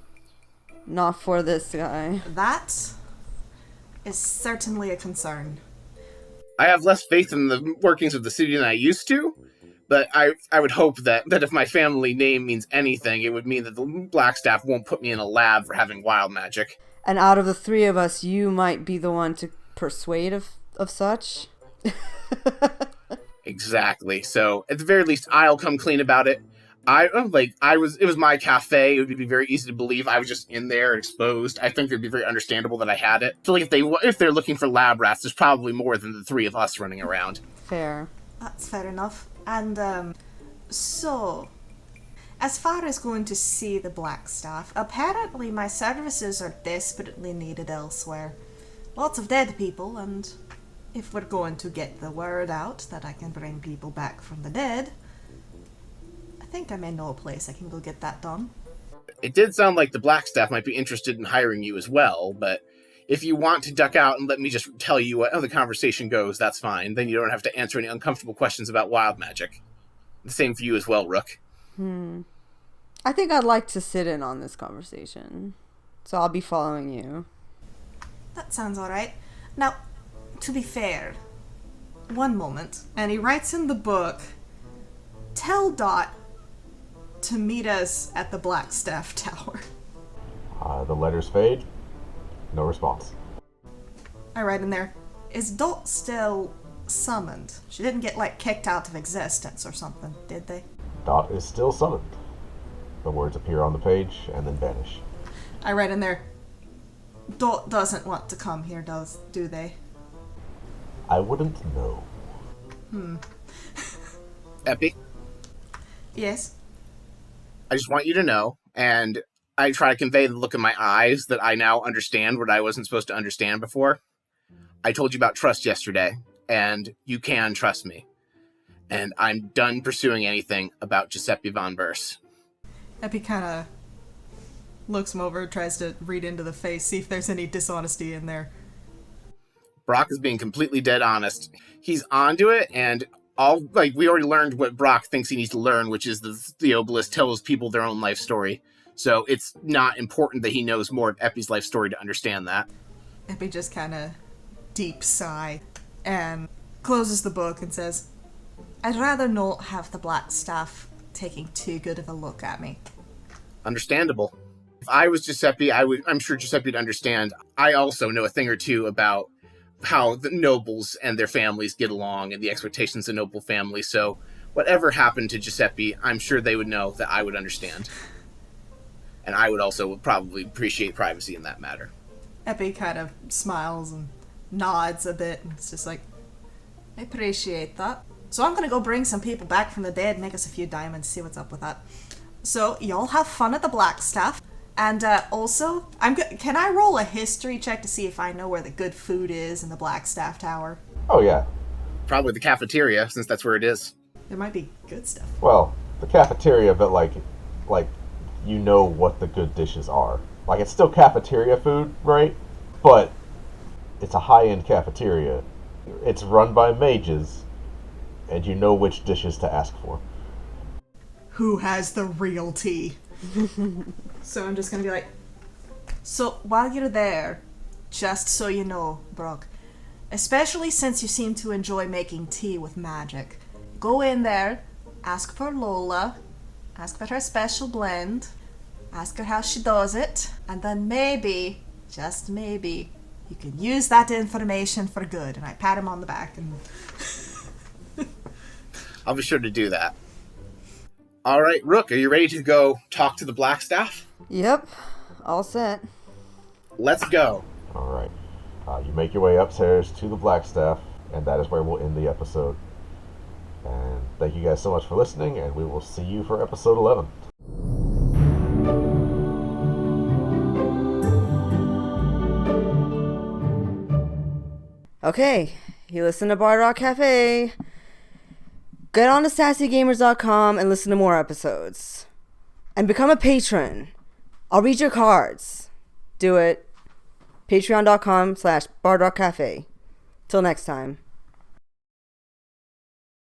Not for this guy.
That is certainly a concern.
I have less faith in the workings of the city than I used to, but I would hope that if my family name means anything, it would mean that the Blackstaff won't put me in a lab for having wild magic.
And out of the three of us, you might be the one to persuade of such.
Exactly. So at the very least, I'll come clean about it. It was my cafe. It would be very easy to believe I was just in there and exposed. I think it'd be very understandable that I had it. I feel like if they're looking for lab rats, there's probably more than the three of us running around.
Fair.
That's fair enough. And, so, as far as going to see the Blackstaff, apparently my services are desperately needed elsewhere. Lots of dead people, and if we're going to get the word out that I can bring people back from the dead, I think I may know a place I can go get that done.
It did sound like the Blackstaff might be interested in hiring you as well, but if you want to duck out and let me just tell you how the conversation goes, that's fine. Then you don't have to answer any uncomfortable questions about wild magic. The same for you as well, Rook.
I think I'd like to sit in on this conversation. So I'll be following you.
That sounds alright. Now, to be fair, one moment. And he writes in the book, tell Dot to meet us at the Blackstaff Tower.
The letters fade. No response.
I write in there, is Dot still summoned? She didn't get, kicked out of existence or something, did they?
Dot is still summoned. The words appear on the page and then vanish.
I write in there, Dot doesn't want to come here, do they?
I wouldn't know.
Epi,
Yes?
I just want you to know, and I try to convey the look in my eyes that I now understand what I wasn't supposed to understand before. I told you about trust yesterday, and you can trust me. And I'm done pursuing anything about Giuseppe Von Burse.
Epi kind of looks him over, tries to read into the face, see if there's any dishonesty in there.
Brock is being completely dead honest. He's onto it, and we already learned what Brock thinks he needs to learn, which is the Theobalist tells people their own life story. So it's not important that he knows more of Epi's life story to understand that.
Epi just kind of deep sigh and closes the book and says, I'd rather not have the Blackstaff taking too good of a look at me.
Understandable. If I was Giuseppe, I'm sure Giuseppe would understand. I also know a thing or two about how the nobles and their families get along and the expectations of noble families. So whatever happened to Giuseppe, I'm sure they would know that I would understand. And I would also probably appreciate privacy in that matter.
Epi kind of smiles and nods a bit, and it's just like, I appreciate that. So I'm gonna go bring some people back from the dead, make us a few diamonds, see what's up with that. So y'all have fun at the Blackstaff. And also, can I roll a history check to see if I know where the good food is in the Blackstaff Tower?
Oh, yeah.
Probably the cafeteria, since that's where it is.
There might be good stuff.
Well, the cafeteria, but you know what the good dishes are. Like, it's still cafeteria food, right? But it's a high-end cafeteria. It's run by mages, and you know which dishes to ask for.
Who has the real tea? So I'm just gonna be like, so while you're there, just so you know, Brooke, especially since you seem to enjoy making tea with magic, go in there, ask for Lola, ask for her special blend, ask her how she does it, and then maybe, just maybe, you can use that information for good. And I pat him on the back and
I'll be sure to do that. All right, Rook, are you ready to go talk to the Blackstaff?
Yep, all set.
Let's go.
All right. You make your way upstairs to the Blackstaff, and that is where we'll end the episode. And thank you guys so much for listening, and we will see you for episode 11.
Okay, you listen to Bard Rock Cafe. Get on to sassygamers.com and listen to more episodes. And become a patron. I'll read your cards. Do it. Patreon.com/bardrockcafe. Till next time.